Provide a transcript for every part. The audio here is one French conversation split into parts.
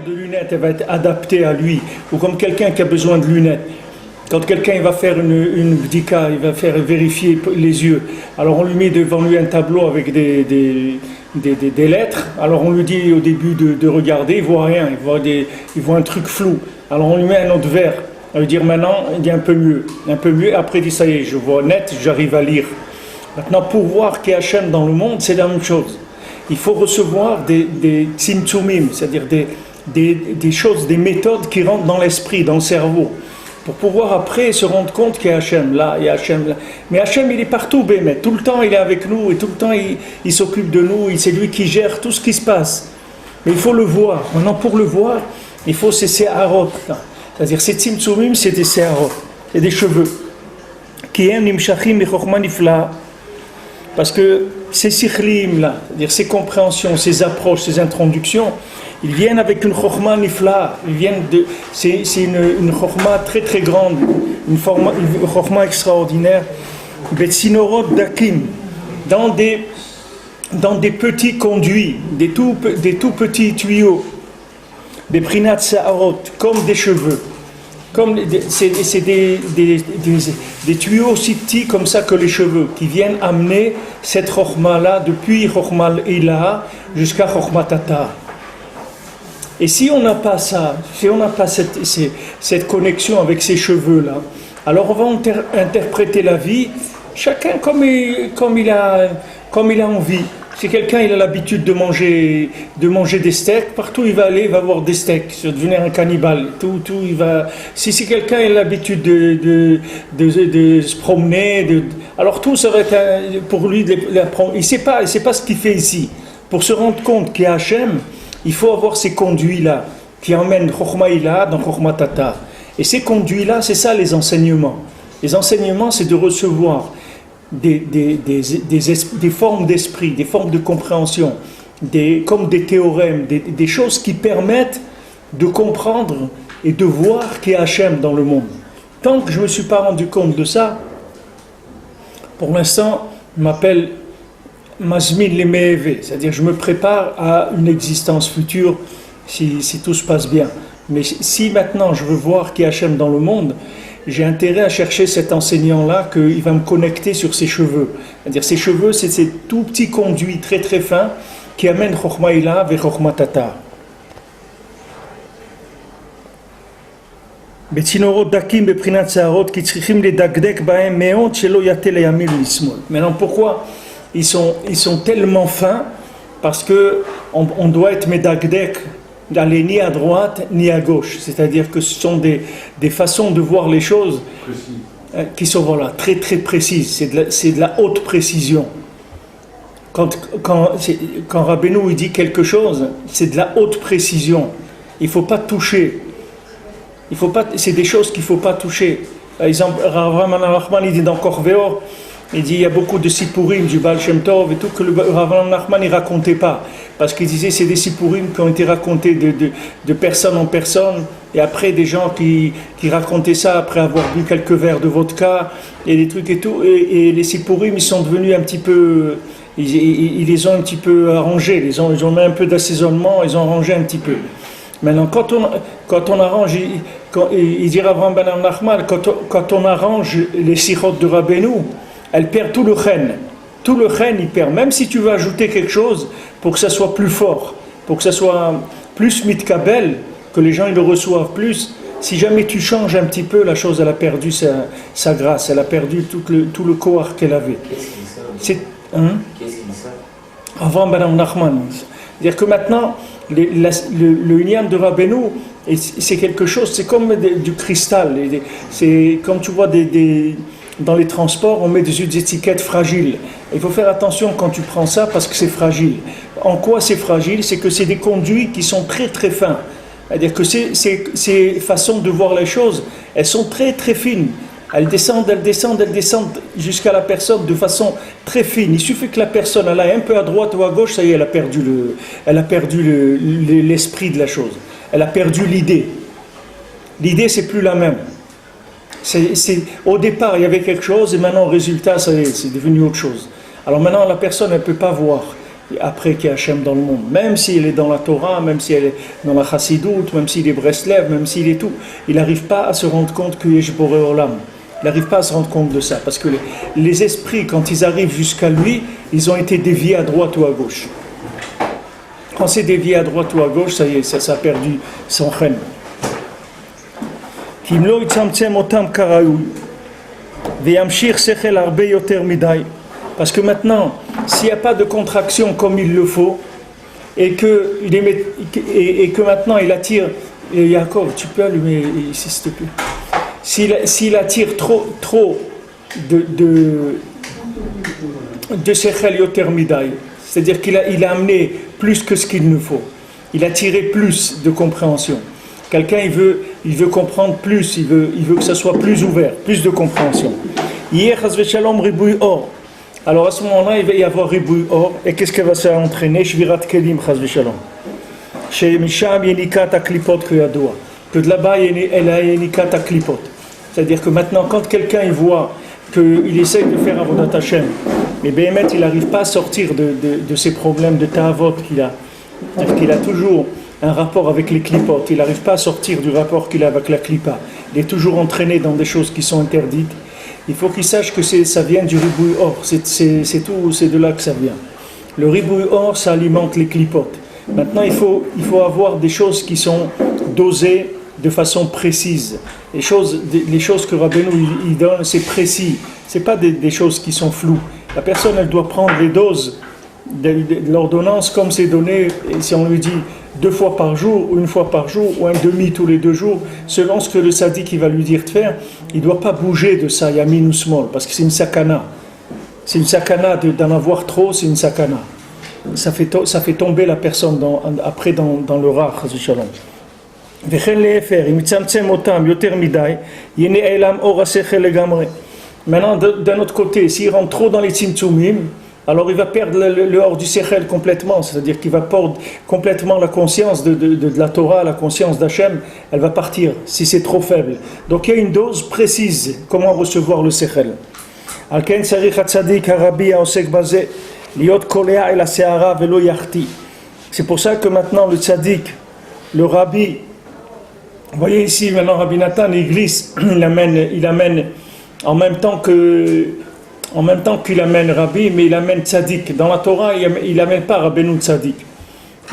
De lunettes, elle va être adaptée à lui, ou comme quelqu'un qui a besoin de lunettes. Quand quelqu'un va faire une bdika, il va faire vérifier les yeux, alors on lui met devant lui un tableau avec des lettres, alors on lui dit au début de regarder, il voit rien, il voit un truc flou, alors on lui met un autre verre, on lui dit maintenant il dit un peu mieux, après il dit ça y est, je vois net, j'arrive à lire. Maintenant pour voir qu'il y a Hachem dans le monde, c'est la même chose. Il faut recevoir des tzimtzumim, c'est-à-dire des choses, des méthodes qui rentrent dans l'esprit, dans le cerveau, pour pouvoir après se rendre compte qu'il y a Hachem là, il y a Hachem là. Mais Hachem il est partout, mais tout le temps il est avec nous et tout le temps il s'occupe de nous, c'est lui qui gère tout ce qui se passe. Mais il faut le voir. Maintenant pour le voir, il faut ces séharot, c'est-à-dire ces tzimtzumim, c'est des séharot, c'est des cheveux. Qui aiment nimshachim michochma nifla. Parce que ces sikhlim là, c'est-à-dire ces compréhensions, ces approches, ces introductions, ils viennent avec une chokhma nifla, c'est une chokhma très très grande, une chokhma extraordinaire, betzinorot dakim, dans des petits conduits, des tout petits tuyaux, des prinat sa'arot, comme des cheveux. C'est des tuyaux aussi petits comme ça que les cheveux qui viennent amener cette chokhma là depuis chokhma ilah jusqu'à chokhma tata. Et si on n'a pas ça, si on n'a pas cette connexion avec ces cheveux là, alors on va interpréter la vie chacun comme il a envie. Si quelqu'un il a l'habitude de manger des steaks, partout il va aller, il va avoir des steaks, il va devenir un cannibale. Il va. Si quelqu'un a l'habitude de se promener, alors tout ça va être pour lui. Il sait pas ce qu'il fait ici. Pour se rendre compte qu'il y a Hachem, il faut avoir ces conduits là qui emmènent Chokhma Ilah dans Chokhma Tata. Et ces conduits là, c'est ça les enseignements. Les enseignements, c'est de recevoir des formes d'esprit, des formes de compréhension, comme des théorèmes, des choses qui permettent de comprendre et de voir qu'il y a Hachem dans le monde. Tant que je ne me suis pas rendu compte de ça, pour l'instant, je m'appelle Mazmin Lemeeve, c'est-à-dire je me prépare à une existence future si tout se passe bien. Mais si maintenant je veux voir qu'il y a Hachem dans le monde, j'ai intérêt à chercher cet enseignant-là, qu'il va me connecter sur ses cheveux. C'est-à-dire, ses cheveux, c'est ces tout petits conduits très très fins qui amènent Chokhma Ila vers Chokhma Tatar. Maintenant, pourquoi ils sont tellement fins? Parce qu'on doit être medagdek, d'aller ni à droite ni à gauche. C'est-à-dire que ce sont des façons de voir les choses qui sont très très précises. C'est de la haute précision. Quand Rabbeinu il dit quelque chose, c'est de la haute précision. Il ne faut pas toucher. C'est des choses qu'il ne faut pas toucher. Par exemple, Rav Nachman il dit dans Korveor, il dit il y a beaucoup de sipurim du Baal Shem Tov et tout que le Rav Nachman ne racontait pas. Parce qu'il disait c'est des sipurim qui ont été racontés de personne en personne. Et après des gens qui racontaient ça après avoir bu quelques verres de vodka et des trucs et tout. Et les sipurim ils sont devenus un petit peu... Ils les ont un petit peu arrangés. Ils ont mis un peu d'assaisonnement, ils ont arrangé un petit peu. Maintenant, quand on arrange, il dit Rav Nachman, quand on arrange les sirotes de Rabbeinu, elle perd tout le chen. Tout le chen, il perd. Même si tu veux ajouter quelque chose pour que ça soit plus fort, pour que ça soit plus mitkabel, que les gens ils le reçoivent plus, si jamais tu changes un petit peu, la chose, elle a perdu sa grâce, elle a perdu tout le corps qu'elle avait. Qu'est-ce qu'il dit ça? Qu'est-ce qu'il dit ça? Avant Rav Nachman. C'est-à-dire que maintenant, le Inyan de Rabbeinu, c'est quelque chose, c'est comme du cristal. C'est comme tu vois dans les transports, on met des étiquettes fragiles. Il faut faire attention quand tu prends ça parce que c'est fragile. En quoi c'est fragile? C'est que c'est des conduits qui sont très très fins. C'est-à-dire que ces façons de voir les choses, elles sont très très fines. Elles descendent jusqu'à la personne de façon très fine. Il suffit que la personne elle aille un peu à droite ou à gauche, ça y est, elle a perdu l'esprit de la chose. Elle a perdu l'idée. L'idée, c'est plus la même. Au départ, il y avait quelque chose et maintenant, au résultat, ça y est, c'est devenu autre chose. Alors maintenant, la personne, elle ne peut pas voir après qu'il y a Hachem dans le monde. Même s'il est dans la Torah, même si elle est dans la Chassidoute, même s'il est Breslev, même s'il est tout, il n'arrive pas à se rendre compte qu'il y a Boré Olam. Il n'arrive pas à se rendre compte de ça. Parce que les esprits, quand ils arrivent jusqu'à lui, ils ont été déviés à droite ou à gauche. Quand c'est dévié à droite ou à gauche, ça y est, ça a perdu son chen. Parce que maintenant, s'il n'y a pas de contraction comme il le faut, et que maintenant il attire, et Yaakov, tu peux allumer ici s'il te plaît. S'il attire trop de Sechel Yoter Midai, c'est-à-dire qu'il a amené plus que ce qu'il ne faut, il a tiré plus de compréhension. Quelqu'un il veut comprendre plus, il veut que ça soit plus ouvert, plus de compréhension. Hier, Chazve Shalom Ribouy Or. Alors à ce moment-là, il va y avoir Ribouy Or, et qu'est-ce qu'elle va s'entraîner? Shvirat Kelim Chazve Shalom. Chez Misham Yenikat Aklipot Kriyadoua. Que de là-bas, elle a Yenikat Aklipot. C'est-à-dire que maintenant, quand quelqu'un il voit qu'il essaye de faire Avodat Hashem, mais Béhémet, il n'arrive pas à sortir de ces problèmes de Ta'avot qu'il a. C'est-à-dire qu'il a toujours un rapport avec les clipotes, il n'arrive pas à sortir du rapport qu'il a avec la clipa. Il est toujours entraîné dans des choses qui sont interdites. Il faut qu'il sache que ça vient du ribouille or, c'est tout, c'est de là que ça vient. Le ribouille or, ça alimente les clipotes. Maintenant, il faut avoir des choses qui sont dosées de façon précise. Les choses que Rabbeinu il donne, c'est précis. C'est pas des choses qui sont floues. La personne, elle doit prendre les doses de l'ordonnance comme c'est donné. Et si on lui dit 2 fois par jour, ou 1 fois par jour, ou un demi tous les 2 jours, selon ce que le sadique va lui dire de faire, il ne doit pas bouger de ça, yamin ou small, parce que c'est une sakana. C'est une sakana d'en avoir trop, c'est une sakana. Ça fait tomber la personne après dans le rach, shalom. Maintenant, d'un autre côté, s'il rentre trop dans les tzimtzumim, alors il va perdre le hors du sechel complètement, c'est-à-dire qu'il va perdre complètement la conscience de la Torah, la conscience d'Hachem, elle va partir si c'est trop faible. Donc il y a une dose précise, comment recevoir le sechel. C'est pour ça que maintenant le tzaddik, le rabbi, Vous voyez ici, maintenant, Rabbi Nathan, il glisse, il amène en même temps qu'il amène Rabbi, mais il amène Tzadik. Dans la Torah, il n'amène pas Rabbeinu Tzadik.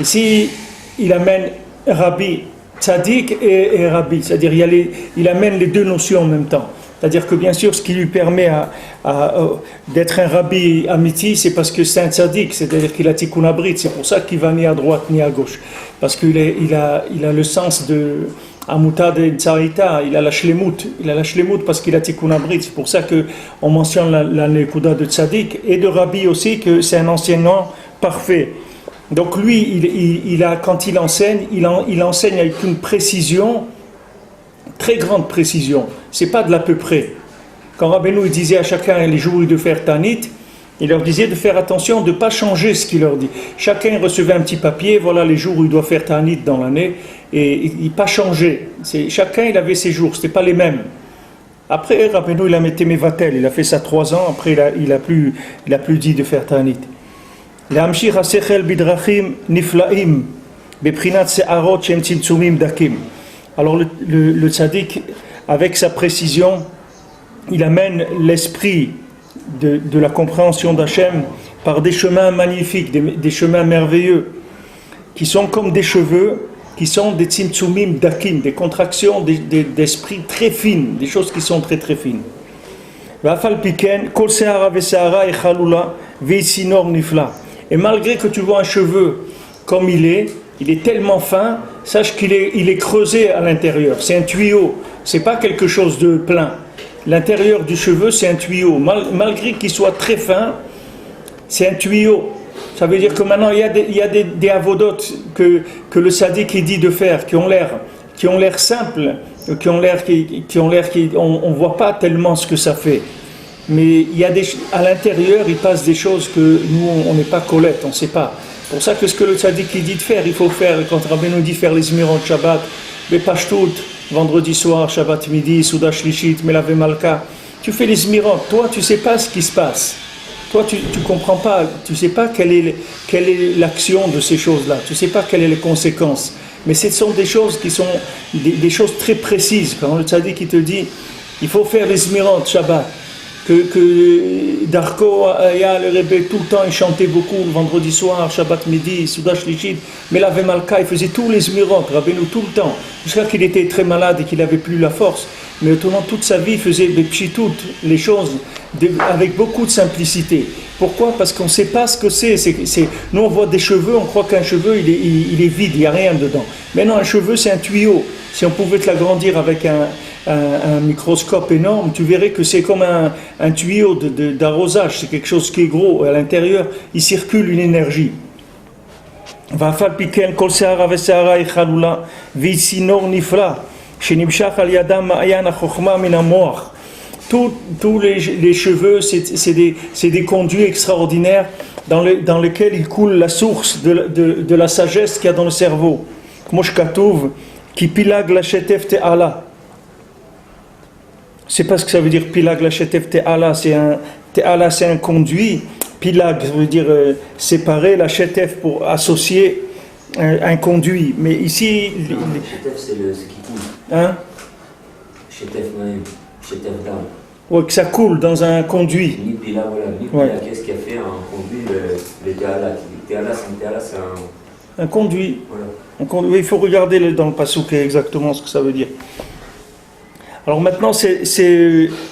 Ici, il amène Rabbi Tzadik et Rabbi, c'est-à-dire il amène les deux notions en même temps. C'est-à-dire que bien sûr, ce qui lui permet d'être un Rabbi amiti, c'est parce que c'est un Tzadik, c'est-à-dire qu'il a Tikkun Abrit, c'est pour ça qu'il va ni à droite ni à gauche. Parce qu'il a le sens de Amutad et Tsarita, il a la Shlemut parce qu'il a Tikkun Abrit, c'est pour ça qu'on mentionne la Nekuda de Tzadik, et de Rabbi aussi, que c'est un enseignant parfait. Donc lui, quand il enseigne, il enseigne avec une précision, très grande précision. C'est pas de l'à peu près. Quand Rabbeinu il disait à chacun les jours où il devait faire Tanit, il leur disait de faire attention, de ne pas changer ce qu'il leur dit. Chacun recevait un petit papier, voilà les jours où il doit faire Tanit dans l'année, et il n'a pas changé. Chacun il avait ses jours, ce n'était pas les mêmes. Après, Rabbeinu il a mis Mevatel, il a fait ça 3 ans, après il a plus dit de faire Tanit. להמשיך השכל בדרכים נפלאים בבחינת שערות שהם צמצומים דקים. Alors le tzaddik, avec sa précision, il amène l'esprit de la compréhension d'Hachem par des chemins magnifiques, des chemins merveilleux, qui sont comme des cheveux, qui sont des tzimtzumim dakim, des contractions d'esprit très fines, des choses qui sont très très fines. V'afal piken, kol se'ara ve'se'ara echalula ve'sinor nifla. Et malgré que tu vois un cheveu comme il est tellement fin, sache qu'il est creusé à l'intérieur. C'est un tuyau, c'est pas quelque chose de plein. L'intérieur du cheveu, c'est un tuyau. Malgré qu'il soit très fin, c'est un tuyau. Ça veut dire que maintenant, il y a des avodotes que le sadique il dit de faire, qui ont l'air simples, on voit pas tellement ce que ça fait. Mais à l'intérieur, il passe des choses que nous, on n'est pas collette, on ne sait pas. C'est pour ça que ce que le tzaddik il dit de faire, il faut faire, quand Rabbi nous dit faire les Zmirot Shabbat, les Pashtout, vendredi soir, Shabbat midi, Souda Shlishit, Melave Malka, tu fais les Zmirot, toi tu ne sais pas ce qui se passe. Toi tu ne comprends pas, tu ne sais pas quelle est l'action de ces choses-là, tu ne sais pas quelles sont les conséquences. Mais ce sont des choses qui sont des choses très précises. Quand le tzaddik il te dit, il faut faire les Zmirot Shabbat, que Darko Aya, le Rebbe, tout le temps, il chantait beaucoup le vendredi soir, Shabbat midi, Souda Shlishit, mais la Malka, il faisait tous les Zmirot, Rabbeinu tout le temps, jusqu'à qu'il était très malade et qu'il n'avait plus la force. Mais autrement, toute sa vie, il faisait des pchitout, les choses, avec beaucoup de simplicité. Pourquoi ? Parce qu'on ne sait pas ce que c'est. Nous, on voit des cheveux, on croit qu'un cheveu, il est vide, il n'y a rien dedans. Mais non, un cheveu, c'est un tuyau. Si on pouvait te l'agrandir avec un microscope énorme, tu verrais que c'est comme un tuyau d'arrosage, c'est quelque chose qui est gros, et à l'intérieur, il circule une énergie. Va'afal piken kol se'ara ve'se'ara echalula v'sinor nifla shenimshach al yadam ma'ayan ha'chokhma min ha'moach. Tous les cheveux, c'est des conduits extraordinaires dans lesquels il coule la source de la sagesse qu'il y a dans le cerveau. Kmosh katuv ki pilag la shetef te'ala. C'est pas ce que ça veut dire pilag la shetef te'ala, te'ala c'est un conduit, pilag ça veut dire séparer, la shetef pour associer un conduit. Mais ici shetef c'est ce qui coule. Hein? Shetef même, shetef d'âme. Ouais, que ça coule dans un conduit. Nipila, voilà. Nipila, qu'est-ce qui a fait un conduit, le te'ala. Te'ala, c'est un conduit. Voilà. Un conduit. Il faut regarder dans le passouk exactement ce que ça veut dire. Alors maintenant,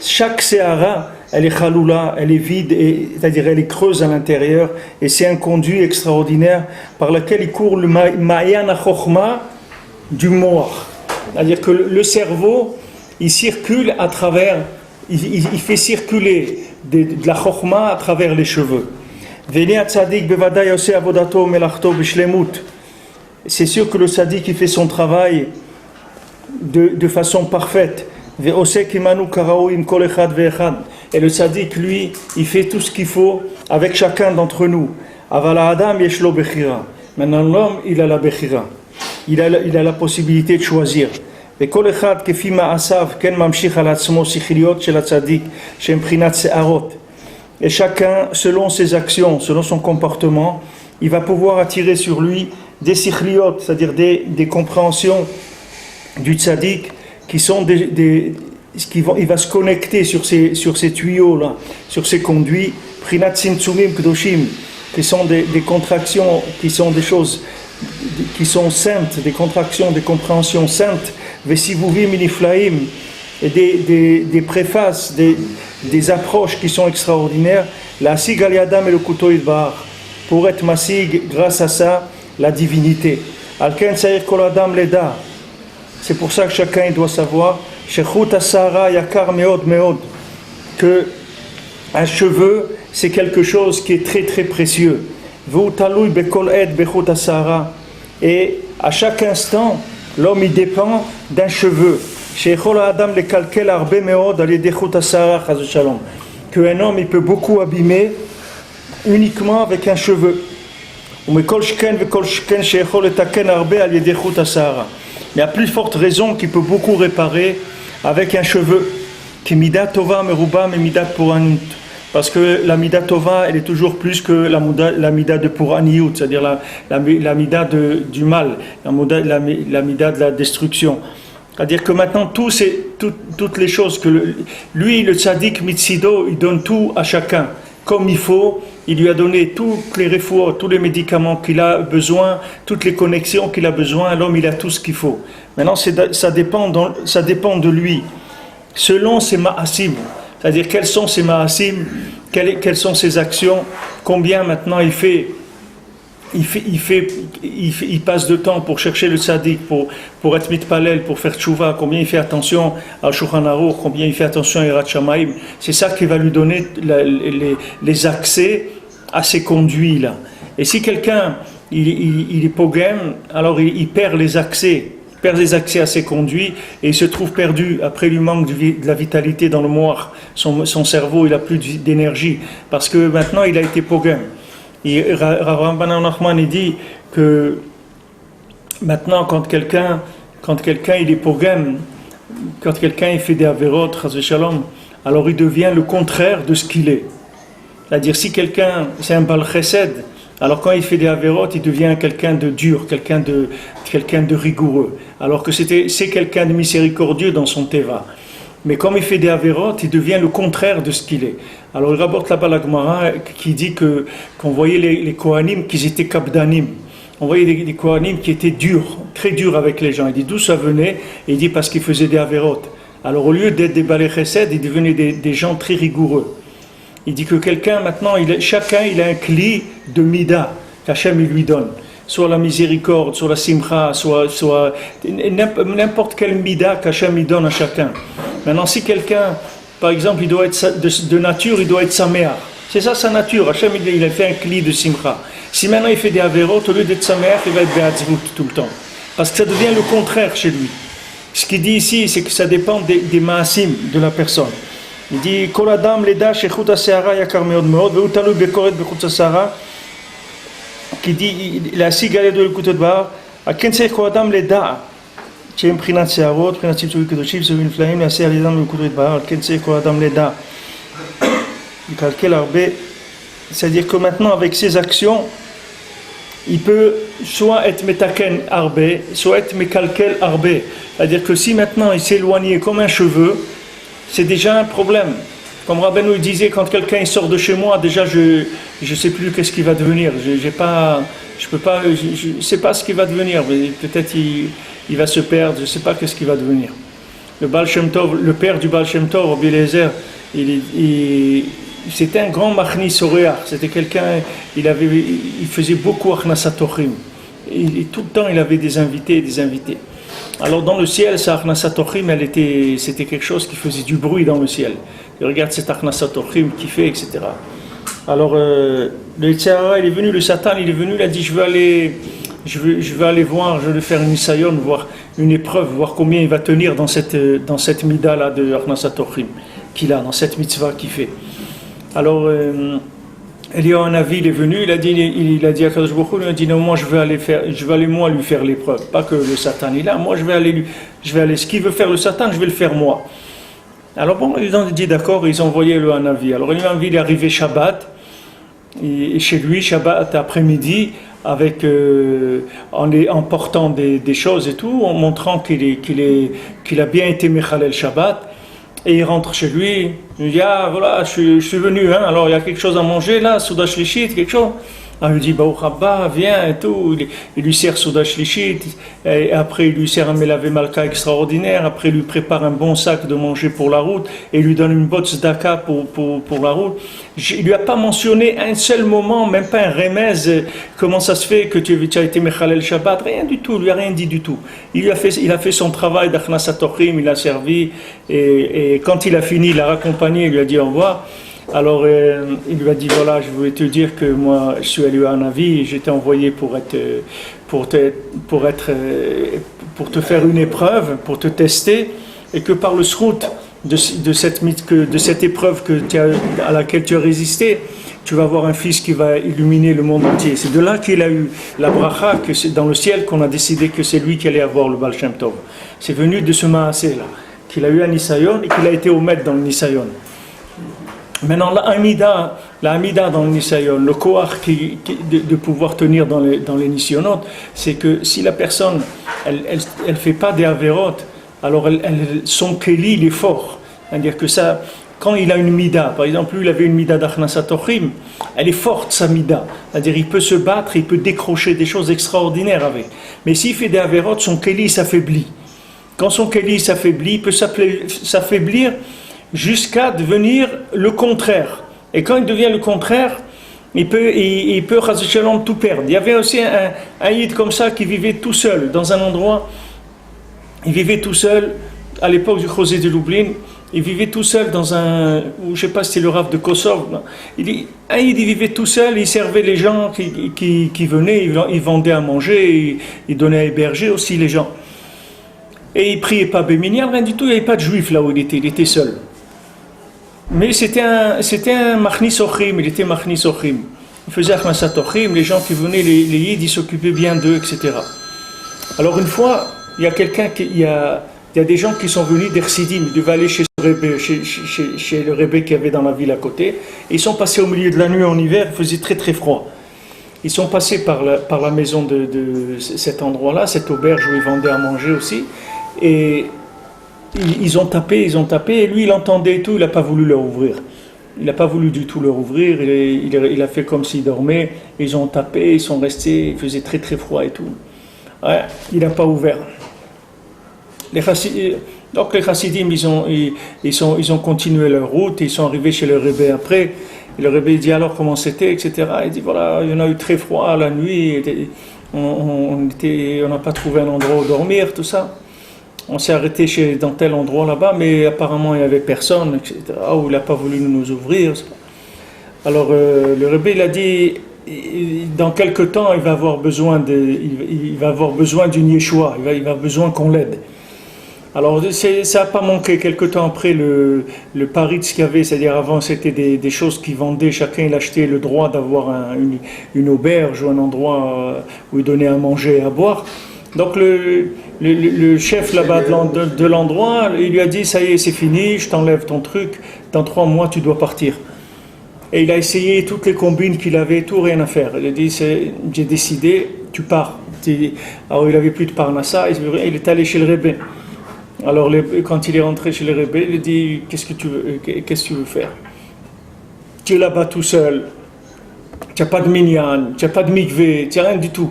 chaque séhara, elle est chaloula, elle est vide, c'est-à-dire elle est creuse à l'intérieur, et c'est un conduit extraordinaire par lequel il court le ma'yan ha'chokhma du moach. C'est-à-dire que le cerveau, il circule à travers, il fait circuler de la chokhma à travers les cheveux. C'est sûr que le tzaddik il fait son travail de façon parfaite. Et le tzaddik, lui, il fait tout ce qu'il faut avec chacun d'entre nous. Maintenant, l'homme, il a la bechira. Il a la possibilité de choisir. Et chacun, selon ses actions, selon son comportement, il va pouvoir attirer sur lui des sikhliot, c'est-à-dire des compréhensions du tzaddik qui sont il va se connecter sur ces tuyaux-là, sur ces conduits, Prinat Tzimtzumim Kedoshim, qui sont des contractions, qui sont des choses qui sont saintes, des contractions, des compréhensions saintes, Vesivuvim Niflaim, et des préfaces, des approches qui sont extraordinaires, la Sig al Yadam et le Kuto Idbar, pour être Masig, grâce à ça, la divinité. Alken Saïr Kol Adam Leda, c'est pour ça que chacun doit savoir, Shechut Asara Yakar Meod Meod, que un cheveu, c'est quelque chose qui est très très précieux. V'utalui bekol ed bechut asara, et à chaque instant, l'homme il dépend d'un cheveu. Shechol Adam le kalkel arbe meod al yedei chut asara chas v'shalom, qu'un homme il peut beaucoup abîmer uniquement avec un cheveu. Umekol shken v'kol shken shechol letaken arbe al yedei chut asara. Il y a plus forte raison qu'il peut beaucoup réparer avec un cheveu. Ki midat tova meruba me midat puranut. Parce que la mida tova, elle est toujours plus que la mida de puraniyut, c'est-à-dire la mida du mal, la mida de la destruction. C'est-à-dire que maintenant, toutes les choses que lui, le tzaddik mitzido, il donne tout à chacun, comme il faut. Il lui a donné toutes les refours, tous les médicaments qu'il a besoin, toutes les connexions qu'il a besoin. L'homme, il a tout ce qu'il faut. Maintenant, ça dépend de lui, selon ses ma'asim. C'est-à-dire quels sont ses ma'asim, quelles sont ses actions, combien maintenant il passe de temps pour chercher le tzaddik, pour être mitpalel, pour faire tchouva, combien il fait attention à Shulchan Aruch, combien il fait attention à Yirat Shamayim. C'est ça qui va lui donner les accès à ces conduits-là. Et si quelqu'un il est poghem, alors il perd les accès à ses conduits et il se trouve perdu. Après, il lui manque de la vitalité dans le moire. Son cerveau, il n'a plus d'énergie parce que maintenant, il a été poghem. Et Rav Ramban Nachman dit que maintenant, quand quelqu'un il est poghem, quand quelqu'un il fait des averot, alors il devient le contraire de ce qu'il est. C'est-à-dire, si quelqu'un, c'est un bal chesed, alors quand il fait des averot, il devient quelqu'un de dur, quelqu'un de rigoureux. Alors que c'est quelqu'un de miséricordieux dans son teva. Mais comme il fait des averot, il devient le contraire de ce qu'il est. Alors il rapporte là-bas la Gemara qui dit qu'on voyait les Kohanim qu'ils étaient kapdanim. On voyait des Kohanim qui étaient durs, très durs avec les gens. Il dit d'où ça venait? Et il dit parce qu'ils faisaient des averot. Alors au lieu d'être des balais chesed, ils devenaient des gens très rigoureux. Il dit que quelqu'un maintenant, chacun il a un cli de mida qu'Hachem il lui donne. Soit la miséricorde, soit la simcha, soit n'importe quelle mida qu'Hachem il donne à chacun. Maintenant, si quelqu'un, par exemple, il doit être de nature, il doit être saméach. C'est ça sa nature. Hachem il a fait un cli de simcha. Si maintenant il fait des averot, au lieu d'être saméach, il va être be'atzvut tout le temps. Parce que ça devient le contraire chez lui. Ce qu'il dit ici, c'est que ça dépend des ma'asim de la personne. Il dit Kol Adam leda shechut haseara yakar meod meod ve'utalu bekoret bechut hasara, qui dit la sigale de l'écoute de bar à kenser Kol Adam leda chez prinat searot prinat tzimtzumim kedoshim sevin flaim la ser lidam l'écoute de bar kenser Kol Adam leda il calcule arbe, c'est-à-dire que maintenant avec ses actions il peut soit être metaken arbe, soit être mekalkel arbe, c'est-à-dire que si maintenant il s'éloignait comme un cheveu, c'est déjà un problème. Comme Rabbeinu nous disait, quand quelqu'un sort de chez moi, déjà je sais plus qu'est-ce qu'il va devenir. Je sais pas ce qu'il va devenir. Peut-être il va se perdre. Je sais pas qu'est-ce qu'il va devenir. Le Baal Shem Tov, le père du Baal Shem Tov, Rabbi Eliezer, c'était un grand machnis soréach. C'était quelqu'un, il faisait beaucoup achnasat tochim. Et tout le temps, il avait des invités. Alors dans le ciel, sa achnasat tochim, c'était quelque chose qui faisait du bruit dans le ciel. Et regarde cet achnasat tochim qui fait, etc. Alors le Yitzhara, il est venu, le Satan, il est venu, il a dit je vais aller voir, je vais faire une isayon, voir une épreuve, voir combien il va tenir dans cette mida là de achnasat tochim qu'il a, dans cette mitzvah qu'il fait. Alors Eliyahu Hanavi, il est venu, il a dit à Kadosh Baruch Hu, il a dit non, moi je vais aller moi lui faire l'épreuve, pas que le Satan est là, moi je vais aller, ce qu'il veut faire le Satan, je vais le faire moi. Alors bon, ils ont dit d'accord, ils ont envoyé le Hanavi. Alors Eliyahu Hanavi, il est arrivé Shabbat, et chez lui, Shabbat après-midi, en portant des choses et tout, en montrant qu'il a bien été Mechalel Shabbat. Et il rentre chez lui, il dit ah voilà, je suis venu, hein, alors il y a quelque chose à manger là, Souda Shlichit, quelque chose. Alors il dit Baruch Haba, viens et tout. Il lui sert Souda Shlichit, et après il lui sert un Melavé Malka extraordinaire, après il lui prépare un bon sac de manger pour la route, et il lui donne une botte Zdaka pour la route. Il lui a pas mentionné un seul moment, même pas un remez, comment ça se fait que tu as été Mechalel Shabbat, rien du tout, il lui a rien dit du tout. Il a fait son travail d'Achnasat Ochrim, il a servi, et quand il a fini, il l'a raccompagné, il lui a dit au revoir. Alors il lui a dit voilà, je voulais te dire que moi je suis allé à un avis, j'étais envoyé pour te faire une épreuve, pour te tester, et que par le srout de cette épreuve à laquelle tu as résisté, tu vas avoir un fils qui va illuminer le monde entier. C'est de là qu'il a eu la bracha, que c'est dans le ciel qu'on a décidé que c'est lui qui allait avoir le Baal Shem Tov. C'est venu de ce maasé là, qu'il a eu un Nisayon et qu'il a été au maître dans le Nisayon. Maintenant, la Hamida dans le Nisayon, le koach de pouvoir tenir dans les Nisayonot, c'est que si la personne, elle fait pas des averot, alors son keli, il est fort. C'est-à-dire que ça, quand il a une mida, par exemple, lui, il avait une mida d'Achnasat Ochrim, elle est forte, sa mida. C'est-à-dire, il peut se battre, il peut décrocher des choses extraordinaires avec. Mais s'il fait des averot, son keli s'affaiblit. Quand son keli s'affaiblit, il peut s'affaiblir jusqu'à devenir le contraire. Et quand il devient le contraire, il peut tout perdre. Il y avait aussi un yid comme ça qui vivait tout seul dans un endroit. Il vivait tout seul à l'époque du José de Lublin. Il vivait tout seul dans je ne sais pas si c'est le Rav de Kosovo. Un yid, il vivait tout seul, il servait les gens qui venaient, il vendait à manger, il donnait à héberger aussi les gens. Et il ne priait pas Béminial, rien du tout, il n'y avait pas de juif là où il était seul. Mais c'était un Machnis Ochrim, il était Machnis Ochrim. Il faisait Achnasat Ochrim, les gens qui venaient, les Yid, ils s'occupaient bien d'eux, etc. Alors une fois, il y a des gens qui sont venus d'Ersidim, ils devaient aller chez le Rebbe qui avait dans la ville à côté, et ils sont passés au milieu de la nuit en hiver, il faisait très très froid. Ils sont passés par la maison de cet endroit-là, cette auberge où ils vendaient à manger aussi, et ils ont tapé, et lui il entendait et tout, il n'a pas voulu leur ouvrir. Il n'a pas voulu du tout leur ouvrir, il a fait comme s'il dormait, ils ont tapé, ils sont restés, il faisait très très froid et tout. Ouais, il n'a pas ouvert. Donc les Chassidim, ils ont continué leur route, ils sont arrivés chez le Rebbe après, et le Rebbe dit alors comment c'était, etc. Il dit voilà, il y en a eu très froid la nuit, on n'a pas trouvé un endroit où dormir, tout ça. On s'est arrêté dans tel endroit là-bas, mais apparemment il n'y avait personne, etc. Ou il n'a pas voulu nous ouvrir. Alors le Rebbe il a dit, dans quelque temps il va avoir besoin d'une Yeshua, il va avoir besoin qu'on l'aide. Alors ça n'a pas manqué, quelque temps après le paritz qu'il y avait, c'est-à-dire avant c'était des choses qui vendaient, chacun il achetait le droit d'avoir une auberge ou un endroit où il donnait à manger et à boire. Donc le chef là-bas de l'endroit, il lui a dit ça y est c'est fini, je t'enlève ton truc, dans 3 mois tu dois partir. Et il a essayé toutes les combines qu'il avait, tout, rien à faire. Il a dit j'ai décidé, tu pars. Alors il n'avait plus de Parnassa, il est allé chez le Rebbe. Alors quand il est rentré chez le Rebbe, il a dit qu'est-ce que tu veux faire? Tu es là-bas tout seul, tu n'as pas de minyan, tu n'as pas de mikvé, tu n'as rien du tout.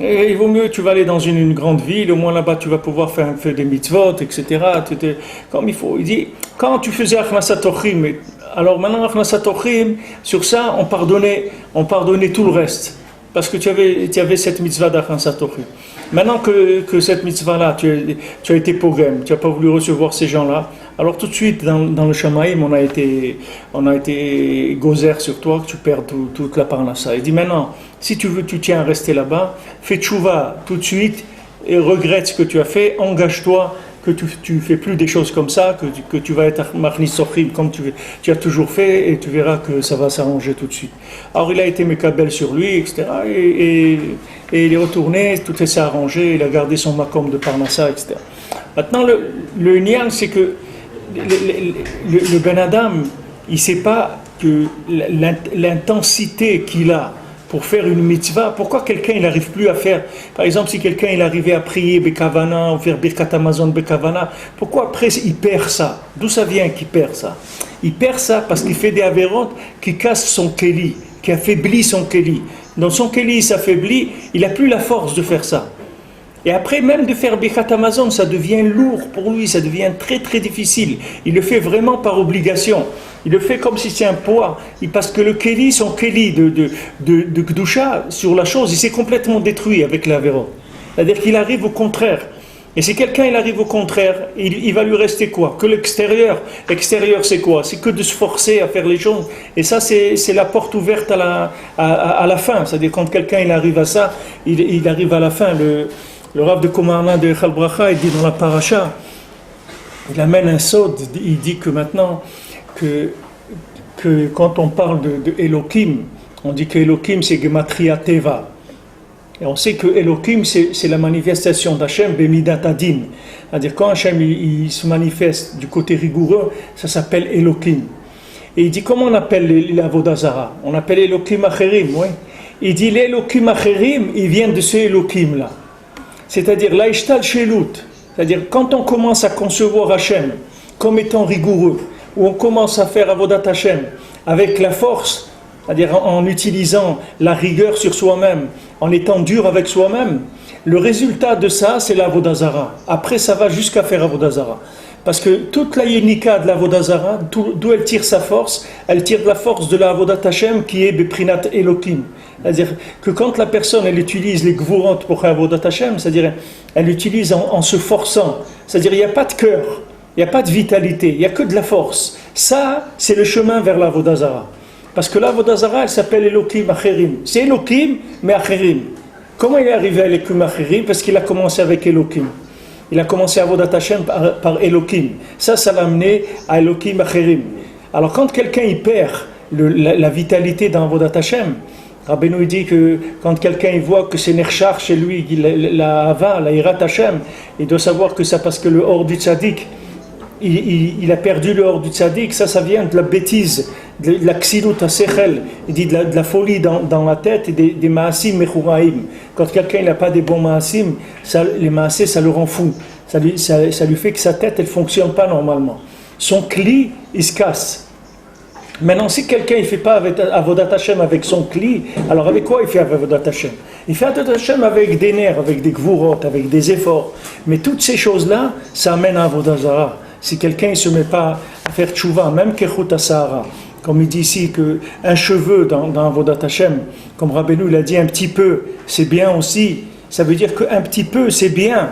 Et il vaut mieux, tu vas aller dans une grande ville, au moins là-bas tu vas pouvoir faire des mitzvot, etc. Comme il faut. Il dit, quand tu faisais Achnasat Ochrim, alors maintenant Achnasat Ochrim, sur ça on pardonnait tout le reste. Parce que tu avais cette mitzvah d'Achnasat Ochrim. Maintenant que cette mitzvah-là, tu as été pogrom, tu n'as pas voulu recevoir ces gens-là, alors tout de suite dans le Shamaïm, on a été gozer sur toi, que tu perds toute la parnassa. Il dit maintenant, si tu tiens à rester là-bas, fais tchouva tout de suite et regrette ce que tu as fait, engage-toi que tu fais plus des choses comme ça, que tu vas être Machnis Ochrim comme tu as toujours fait, et tu verras que ça va s'arranger tout de suite. Alors il a été mekabel sur lui, etc. Et il est retourné, tout s'est arrangé, il a gardé son makom de Parnassa, etc. Maintenant le nian, c'est que le Ben Adam, il ne sait pas que l'intensité qu'il a pour faire une mitzvah. Pourquoi quelqu'un il n'arrive plus à faire, par exemple si quelqu'un il arrivait à prier Bekavana ou faire Birkat Hamazon Bekavana, pourquoi après il perd ça? D'où ça vient qu'il perd ça? Il perd ça parce qu'il fait des avérantes qui cassent son kéli, qui affaiblit son kéli. Dans son kéli il s'affaiblit, il n'a plus la force de faire ça. Et après, même de faire Birkat Hamazon, ça devient lourd pour lui, ça devient très très difficile. Il le fait vraiment par obligation. Il le fait comme si c'était un poids. Parce que le Kéli, son Kéli de Gdusha, sur la chose, il s'est complètement détruit avec l'Avéron. C'est-à-dire qu'il arrive au contraire. Et si quelqu'un il arrive au contraire, il va lui rester quoi? Que l'extérieur. L'extérieur c'est quoi? C'est que de se forcer à faire les choses. Et ça c'est la porte ouverte à la fin. C'est-à-dire quand quelqu'un il arrive à ça, il arrive à la fin. Le Rav de Komarna de Echal Bracha, il dit dans la paracha, il amène un sod, il dit que maintenant, que quand on parle de Elohim, on dit que Elohim c'est Gematria Teva. Et on sait que Elohim c'est la manifestation d'Hachem Bemidat Adin. C'est-à-dire quand Hachem il se manifeste du côté rigoureux, ça s'appelle Elohim. Et il dit comment on appelle l'Avodah Zara? On appelle Elohim Acherim, oui. Il dit l'Elohim Acherim, ils viennent de ce Elohim là. C'est-à-dire l'Aishtal Shelut, c'est-à-dire quand on commence à concevoir Hachem comme étant rigoureux, ou on commence à faire Avodat Hachem avec la force, c'est-à-dire en utilisant la rigueur sur soi-même, en étant dur avec soi-même, le résultat de ça c'est l'Avodah Zara. Après ça va jusqu'à faire Avodah Zara. Parce que toute la yénika de l'Avodah Zara, d'où elle tire sa force, elle tire de la force de l'Avodat Hachem qui est Beprinat Elohim. C'est-à-dire que quand la personne elle utilise les gvurot pour faire Avodat Hachem, c'est-à-dire elle utilise en se forçant, c'est-à-dire il n'y a pas de cœur, il n'y a pas de vitalité, il n'y a que de la force. Ça, c'est le chemin vers l'Avodah Zara. Parce que l'Avodah Zara, elle s'appelle Elohim Acherim. C'est Elohim, mais Acherim. Comment il est arrivé à Elohim Acherim? Parce qu'il a commencé avec Elohim. Il a commencé à Avodat Hashem par Elohim. Ça l'a amené à Elohim Acherim. Alors quand quelqu'un il perd la vitalité dans Avodat Hashem, Rabbeinu dit que quand quelqu'un il voit que c'est Nerchar chez lui, la Hava, la Hirat Hashem, il doit savoir que ça parce que le hors du tzaddik, il a perdu le hors du tzaddik, ça vient de la bêtise, de la ksilut ha-sechel, il dit de la folie dans la tête et des maasim mechuraim. Quand quelqu'un n'a pas des bons maasim, les maasim ça le rend fou, ça lui fait que sa tête elle ne fonctionne pas normalement. Son kli, il se casse. Maintenant, si quelqu'un ne fait pas Avodat Hashem avec son kli, alors avec quoi il fait Avodat Hashem? Il fait Avodat Hashem avec des nerfs, avec des gvurot, avec des efforts. Mais toutes ces choses-là, ça amène à Avodah Zara. Si quelqu'un ne se met pas à faire tchouva, même kechut ha-sahara, comme il dit ici qu'un cheveu dans Avodat Hashem, comme Rabbeinu il a dit un petit peu, c'est bien aussi, ça veut dire qu'un petit peu c'est bien.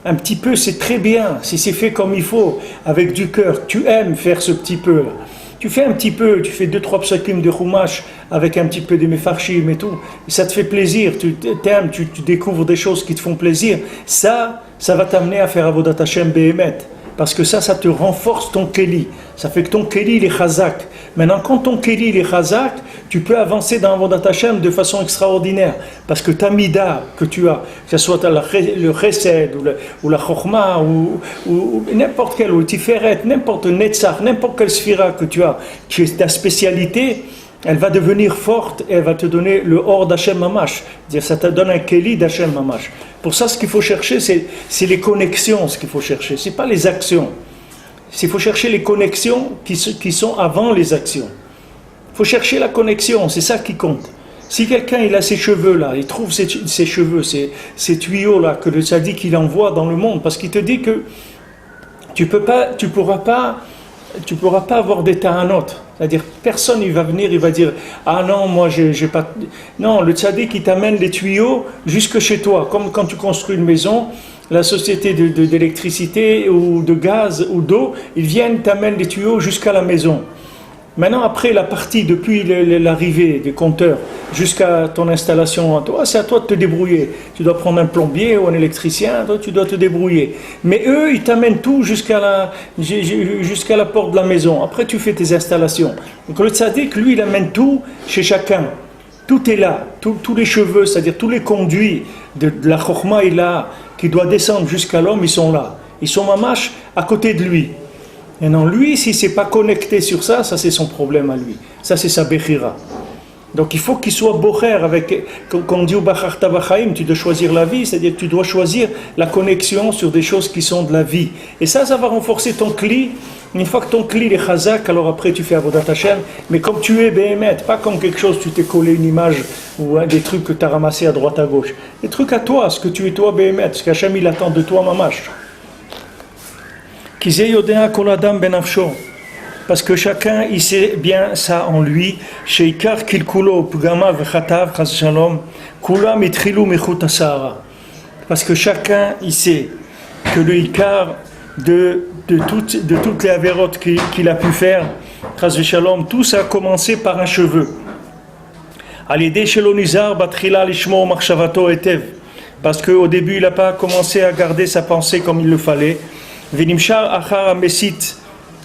Un petit peu c'est très bien, si c'est fait comme il faut, avec du cœur, tu aimes faire ce petit peu là. Tu fais un petit peu, tu fais 2-3 psakim de chumash avec un petit peu de mefarshim et tout, et ça te fait plaisir, tu t'aimes, tu découvres des choses qui te font plaisir, ça va t'amener à faire Avodat Hashem behemet, parce que ça te renforce ton keli, ça fait que ton keli il est chazak. Maintenant quand ton keli il est chazak, tu peux avancer dans Avodat Hashem de façon extraordinaire, parce que ta mida que tu as, que ce soit le chesed ou la chokhma ou n'importe quel, ou le tiferet, n'importe netzach, n'importe quelle sphira que tu as, qui est ta spécialité, elle va devenir forte et elle va te donner le hors d'Hachem Mamash. C'est-à-dire ça te donne un keli d'Hachem Mamash. Pour ça, ce qu'il faut chercher, c'est les connexions, ce qu'il faut chercher. Ce n'est pas les actions. Il faut chercher les connexions qui sont avant les actions. Il faut chercher la connexion, c'est ça qui compte. Si quelqu'un il a ses cheveux là, il trouve ses cheveux, ces tuyaux là que le tzaddik il envoie dans le monde, parce qu'il te dit que tu pourras pas avoir des ta'anot. C'est-à-dire personne il va venir, il va dire ah non moi j'ai pas. Non, le tzaddik il t'amène les tuyaux jusque chez toi, comme quand tu construis une maison. La société d'électricité ou de gaz ou d'eau, ils viennent t'amènent les tuyaux jusqu'à la maison. Maintenant, après la partie, depuis l'arrivée des compteurs jusqu'à ton installation, toi, c'est à toi de te débrouiller. Tu dois prendre un plombier ou un électricien, toi, tu dois te débrouiller. Mais eux, ils t'amènent tout jusqu'à la porte de la maison. Après, tu fais tes installations. Donc le tzaddik, lui, il amène tout chez chacun. Tout est là, tous les cheveux, c'est-à-dire tous les conduits de la chokhma, qui doit descendre jusqu'à l'homme, ils sont là. Ils sont mamash à côté de lui. Et non, lui, s'il ne s'est pas connecté sur ça c'est son problème à lui. Ça, c'est sa bechira. Donc il faut qu'il soit bocher avec, quand on dit au Bacharta Bachaim, tu dois choisir la vie, c'est-à-dire que tu dois choisir la connexion sur des choses qui sont de la vie. Et ça va renforcer ton kli. Une fois que ton kli est chazak, alors après tu fais Avodat Hashem, mais comme tu es Behemet, pas comme quelque chose, tu t'es collé une image ou des trucs que tu as ramassés à droite à gauche. Des trucs à toi, ce que tu es toi Behemet, ce qu'Hachem il attend de toi mamash. Kizeh yodea kol adam ben nafsho. Parce que chacun, il sait bien ça en lui. Sheikar kilkulo pugama vechatav chas shalom kula mitchilu mechut asara. Parce que chacun, il sait que le ikar de toutes les avérotes qu'il a pu faire, chas shalom, tout ça a commencé par un cheveu. Alidei shelo nizar batchila lishmo machshavato etev. Parce qu'au début, il n'a pas commencé à garder sa pensée comme il le fallait. Venimshar achar amesit.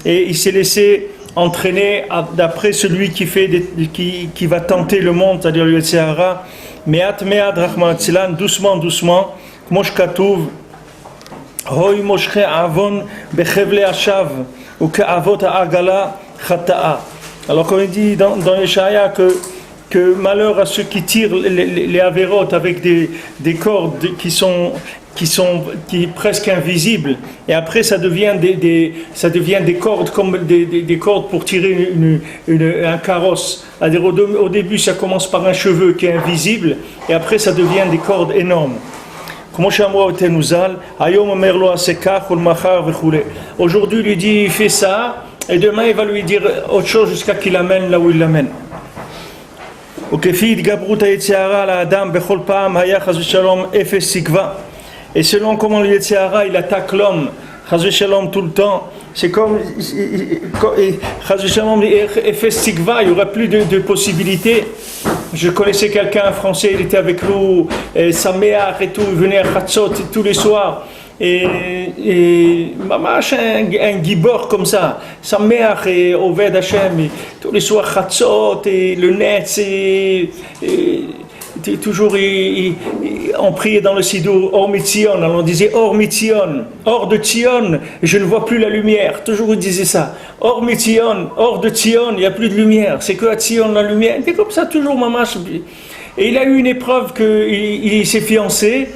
Et il s'est laissé entraîner d'après celui qui va tenter le monde, c'est-à-dire le Yetzirah. Me'at me'ad rachman atzilan, doucement, doucement. Mosh katuv, hoy moshche avon bechevle ashav, ou ka'avot ha'agala chata'a. Alors qu'on dit dans Yeshaya que malheur à ceux qui tirent les avérotes avec des cordes qui sont presque invisibles, et après ça devient des cordes comme des cordes pour tirer un carrosse. C'est-à-dire au début ça commence par un cheveu qui est invisible, et après ça devient des cordes énormes. Aujourd'hui il lui dit fais ça, et demain il va lui dire autre chose jusqu'à qu'il l'amène là où il l'amène. Et selon comment le Yetzirah il attaque l'homme, chas v'shalom tout le temps, c'est comme chas v'shalom effet sikva, il n'y aura plus de possibilités. Je connaissais quelqu'un, un Français, il était avec nous, Saméach et tout, il venait à Chatzot tous les soirs. Et mamash un gibor comme ça, Saméach et Oved Hashem, tous les soirs Chatzot et le net, et toujours on priait dans le Sidour Or Mitzion, alors on disait Or Mitzion, hors de Tzion, je ne vois plus la lumière. Toujours il disait ça, Or Mitzion, hors de Tzion, il n'y a plus de lumière, c'est que à Tzion la lumière. Il était comme ça toujours mamash. Et il a eu une épreuve qu'il s'est fiancé,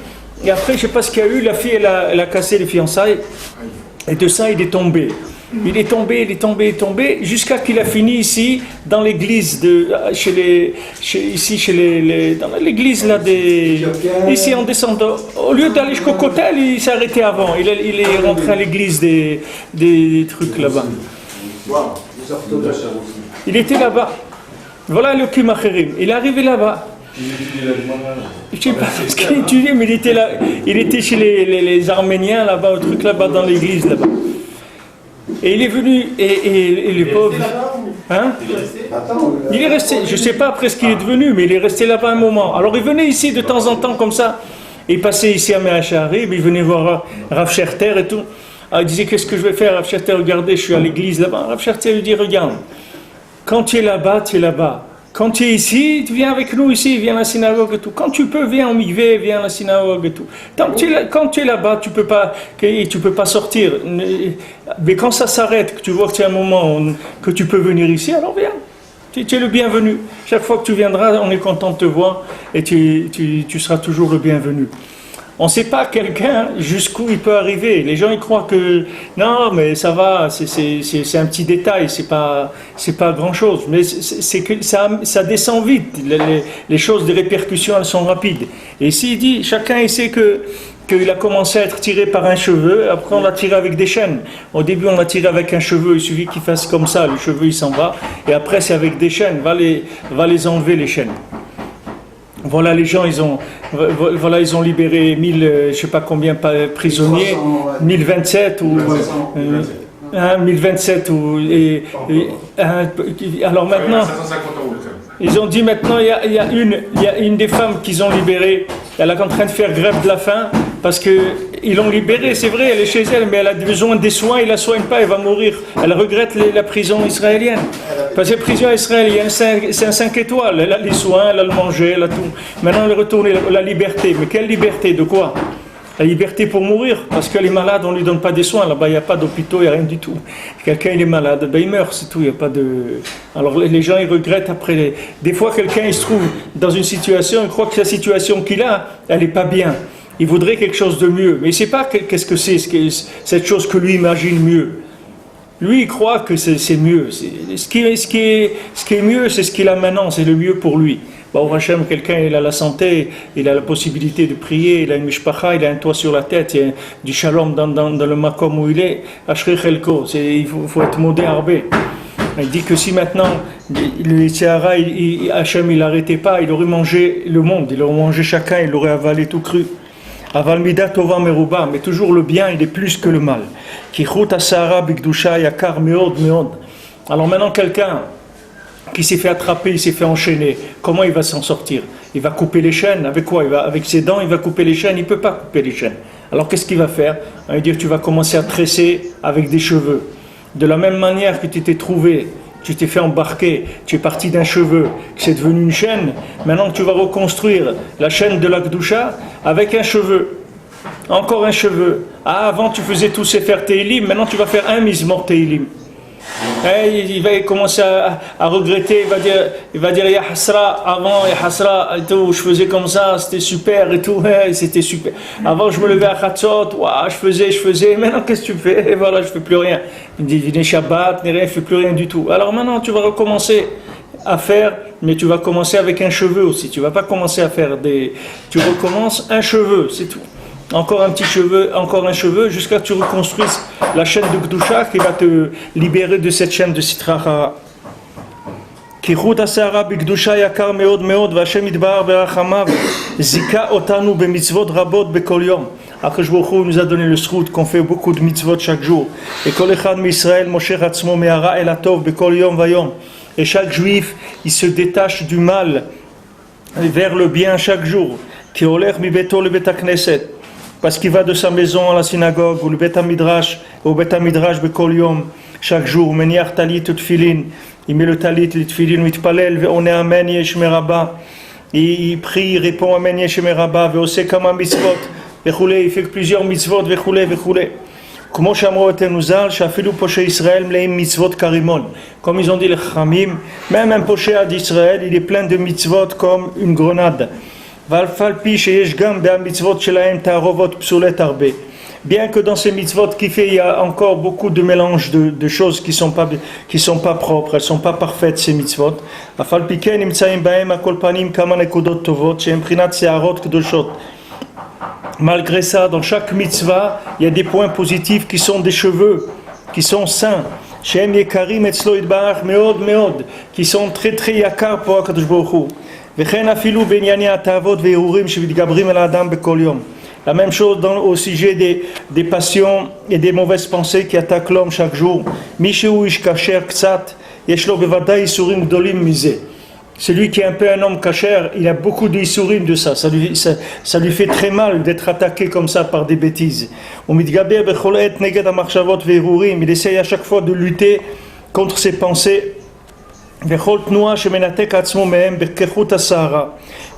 et après je ne sais pas ce qu'il y a eu, la fille elle a cassé les fiançailles, et de ça il est tombé. Il est tombé, jusqu'à qu'il a fini ici, dans l'église dans l'église là ici en descendant. Au lieu d'aller jusqu'au Kotel, il s'est arrêté avant. Il est rentré à l'église des trucs là-bas. Il était là-bas. Voilà le Kimacherim. Il est arrivé là-bas. Je ne sais pas ce qu'il étudiait, mais il était chez les Arméniens là-bas, au truc là-bas dans l'église là-bas. Et il est venu, et le pauvre. Hein? Il est resté, je ne sais pas après ce qu'il est devenu, mais il est resté là-bas un moment. Alors il venait ici de temps en temps comme ça, et il passait ici à Me'achari, il venait voir Rav Scherter et tout. Alors il disait qu'est-ce que je vais faire, Rav Scherter, regardez, je suis à l'église là-bas. Rav Scherter lui dit regarde, quand tu es là-bas, tu es là-bas. Quand tu es ici, tu viens avec nous ici, viens à la synagogue et tout. Quand tu peux, viens au mikvé, viens à la synagogue et tout. Quand tu es là-bas, tu peux pas sortir. Mais quand ça s'arrête, que tu vois que tu as un moment que tu peux venir ici, alors viens. Tu es le bienvenu. Chaque fois que tu viendras, on est content de te voir et tu seras toujours le bienvenu. On ne sait pas quelqu'un jusqu'où il peut arriver. Les gens ils croient que non, mais ça va, c'est un petit détail, c'est pas grand chose. Mais c'est que ça descend vite. Les choses, les répercussions, elles sont rapides. Et ici il dit, chacun il sait qu'il a commencé à être tiré par un cheveu. Après on l'a tiré avec des chaînes. Au début on l'a tiré avec un cheveu. Il suffit qu'il fasse comme ça, le cheveu il s'en va. Et après c'est avec des chaînes. Va les enlever les chaînes. Voilà, les gens, ils ont libéré 1000, je ne sais pas combien prisonniers, 1027 ou 1027 alors maintenant, ils ont dit maintenant il y a une des femmes qu'ils ont libérées, elle est en train de faire grève de la faim parce que ils l'ont libérée, c'est vrai, elle est chez elle, mais elle a besoin des soins, ils la soignent pas, elle va mourir. Elle regrette la prison israélienne. Parce que la prison israélienne, c'est un 5 étoiles. Elle a les soins, elle a le manger, elle a tout. Maintenant, elle retourne la liberté. Mais quelle liberté? De quoi? La liberté pour mourir, parce qu'elle est malade, on ne lui donne pas des soins. Là-bas, il n'y a pas d'hôpitaux, il n'y a rien du tout. Quelqu'un il est malade, ben, il meurt, c'est tout. Il y a pas de... Alors les gens ils regrettent après. Des fois, quelqu'un il se trouve dans une situation, il croit que la situation qu'il a, elle n'est pas bien. Il voudrait quelque chose de mieux, mais il ne sait pas qu'est-ce que c'est, cette chose que lui imagine mieux. Lui, il croit que c'est mieux. Ce qui est mieux, c'est ce qu'il a maintenant, c'est le mieux pour lui. Au Hachem, quelqu'un il a la santé, il a la possibilité de prier, il a une mishpacha, il a un toit sur la tête, il y a du shalom dans le makom où il est. Ashri Chelko, il faut être modé arbé. Il dit que si maintenant le Sahara, Hachem il n'arrêtait pas, il aurait mangé le monde, il aurait mangé chacun, il aurait avalé tout cru. Aval mida tova meruba, mais toujours le bien il est plus que le mal. Kichut asara bigdusha yakar meod meod. Alors maintenant quelqu'un qui s'est fait attraper, il s'est fait enchaîner, comment il va s'en sortir? Il va couper les chaînes, avec quoi? Avec ses dents, il va couper les chaînes, il ne peut pas couper les chaînes. Alors qu'est-ce qu'il va faire? Il va dire tu vas commencer à tresser avec des cheveux. De la même manière que tu t'es trouvé, tu t'es fait embarquer, tu es parti d'un cheveu, que c'est devenu une chaîne, maintenant tu vas reconstruire la chaîne de la Gdusha avec un cheveu. Encore un cheveu. Ah, avant tu faisais tous ces faire Teilim, maintenant tu vas faire un Mizmor Teilim. Il va commencer à regretter, il va dire Ya Hasra, avant Ya Hasra, et tout, je faisais comme ça, c'était super et tout, c'était super. Avant je me levais à Khatzot, je faisais, maintenant qu'est-ce que tu fais? Et voilà, je ne fais plus rien. Il dit ni Shabbat, ni rien, je ne fais plus rien du tout. Alors maintenant tu vas recommencer à faire, mais tu vas commencer avec un cheveu aussi. Tu ne vas pas commencer à faire tu recommences un cheveu, c'est tout. Encore un petit cheveu, encore un cheveu, jusqu'à ce que tu reconstruises la chaîne de Gdusha qui va te libérer de cette chaîne de Sitra Achara. Kichut asara b'Gdusha yakar meod meod v'Hashem yitbarach berachamav zika otanu b'mitzvot rabot b'kol yom. Akadosh Baruch Hu nous a donné le srout qu'on fait beaucoup de mitzvot chaque jour. Et kol echad mi'Israël mosher atzmo me'ara el hatov b'kol yom vayom. Et chaque juif, il se détache du mal vers le bien chaque jour. Ki olech mi beto le bet hakneset. Parce qu'il va de sa maison à la synagogue, ou le Bet HaMidrash, au Bet HaMidrash Bekol Yom, chaque jour, Meniach Talit ou Tfilin, il met le Talit, le Tfilin, Mitpalel, on est Amen Yesh Meraba, il prie, il répond Amen Yesh Meraba, Veose Kama Mitzvot, Vechoulé, il fait plusieurs mitzvot, Vechoulé, Vechoulé. Comme Shamro et Nuzal, Shafilu Poshe Israël, Mleim Mitzvot Karimon. Comme ils ont dit les Chamim, même un Poshe d'Israël, il est plein de mitzvot comme une grenade. Bien que dans ces mitzvot qu'il fait, il y a encore beaucoup de mélange de choses qui sont pas propres, elles sont pas parfaites ces mitzvot. Malgré ça, dans chaque mitzvah, il y a des points positifs qui sont des cheveux, qui sont saints, qui sont très très yakar pour Akadosh Baruch Hu. La même chose au sujet des passions et des mauvaises pensées qui attaquent l'homme chaque jour. Celui qui est un peu un homme kasher, il a beaucoup d'issurim de ça. Ça lui fait très mal d'être attaqué comme ça par des bêtises. Il essaye à chaque fois de lutter contre ses pensées.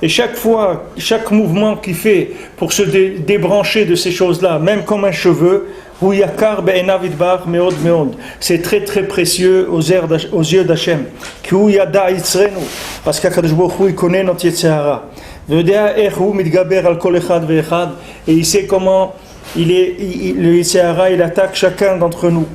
Et chaque fois, chaque mouvement qu'il fait pour se débrancher de ces choses-là, même comme un cheveu, c'est très très précieux aux yeux d'Hachem. Parce qu'Akadosh Baruch Hu, il connaît notre Yetzirah. Et il sait comment le Yetzirah, il attaque chacun d'entre nous.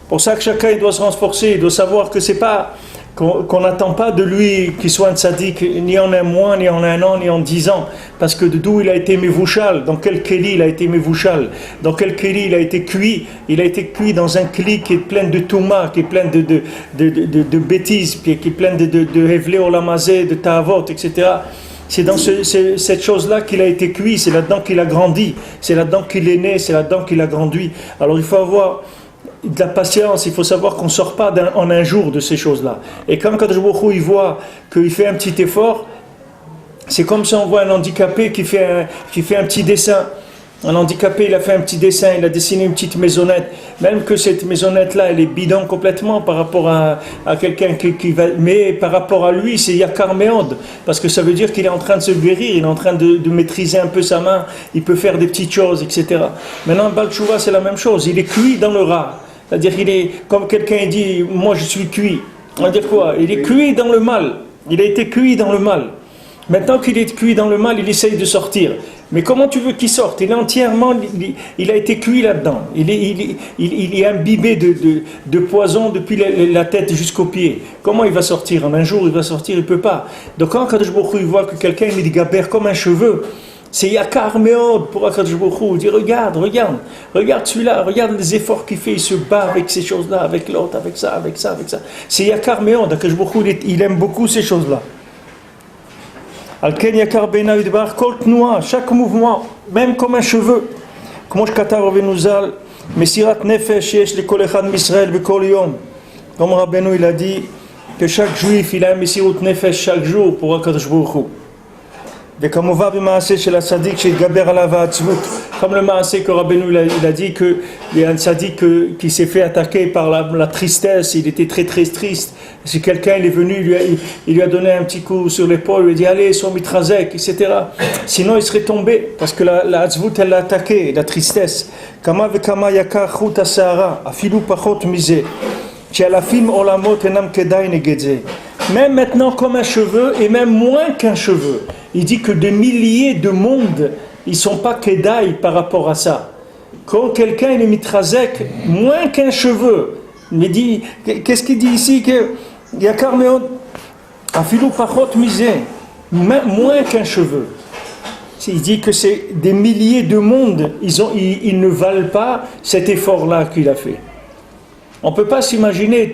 Pour ça que chacun il doit se renforcer, il doit savoir que c'est pas qu'on n'attend pas de lui qu'il soit un tzaddik ni en un mois, ni en un an, ni en 10 ans. Parce que d'où il a été mevouchal, dans quel keli il a été mevouchal, dans quel keli il a été cuit dans un keli qui est plein de touma, qui est plein de bêtises, qui est plein de hevlé olamazé, de ta'avot, etc. C'est dans cette chose-là qu'il a été cuit, c'est là-dedans qu'il a grandi, c'est là-dedans qu'il est né, c'est là-dedans qu'il a grandi. Alors il faut avoir de la patience, il faut savoir qu'on ne sort pas en un jour de ces choses-là. Et quand Kadosh Baruch Hu, il voit qu'il fait un petit effort, c'est comme si on voit un handicapé qui fait un petit dessin. Un handicapé, il a fait un petit dessin, il a dessiné une petite maisonnette. Même que cette maisonnette-là, elle est bidon complètement par rapport à quelqu'un qui va... Mais par rapport à lui, c'est Yakar Meod. Parce que ça veut dire qu'il est en train de se guérir, il est en train de maîtriser un peu sa main, il peut faire des petites choses, etc. Maintenant, Baal Tshuva, c'est la même chose. Il est cuit dans le rat. C'est-à-dire qu'il est, comme quelqu'un dit, moi je suis cuit. On va dire quoi? Il est cuit dans le mal. Il a été cuit dans le mal. Maintenant qu'il est cuit dans le mal, il essaye de sortir. Mais comment tu veux qu'il sorte? Il est entièrement, il a été cuit là-dedans. Il est imbibé de poison depuis la tête jusqu'aux pieds. Comment il va sortir? En un jour, il va sortir, il ne peut pas. Donc quand Akadosh Baruch Hu, il voit que quelqu'un il dit gaber comme un cheveu, c'est Yakar Meod pour Akadosh Baruch Hu. Il dit regarde celui-là, regarde les efforts qu'il fait, il se bat avec ces choses-là, avec l'autre, avec ça. C'est Yakar Meod. Akadosh Baruch Hu, il aime beaucoup ces choses-là. Al-Ken Yakar Beinav Yidbar, Kol Tnoua, chaque mouvement, même comme un cheveu. Comme je katav Rabbeinu Zal, Mesirat Nefesh Yesh le Kol Echad Misraël Bekol Yom. Comme Rabbeinu il a dit que chaque juif il a un Mesirut Nefesh chaque jour pour Akadosh Baruch Hu. Comme le maasé que Rabbeinu il a dit qu'il y a un sadique qui s'est fait attaquer par la tristesse, il était très très triste. Si quelqu'un il est venu, il lui a donné un petit coup sur l'épaule, il lui a dit allez, sois mitrazek, etc. Sinon il serait tombé, parce que la hatzvut elle l'a attaqué, la tristesse. Kama vekama yakar chut asara, afilu pachot mize, she'alafim olamot enam kedai negedze. Même maintenant comme un cheveu, et même moins qu'un cheveu. Il dit que des milliers de mondes, ils ne sont pas kedaï par rapport à ça. Quand quelqu'un est mitrazek, moins qu'un cheveu, il dit, qu'est-ce qu'il dit ici que Yakar Meod, afilou pachot misé, moins qu'un cheveu. Il dit que c'est des milliers de mondes, ils ne valent pas cet effort-là qu'il a fait. On ne peut pas s'imaginer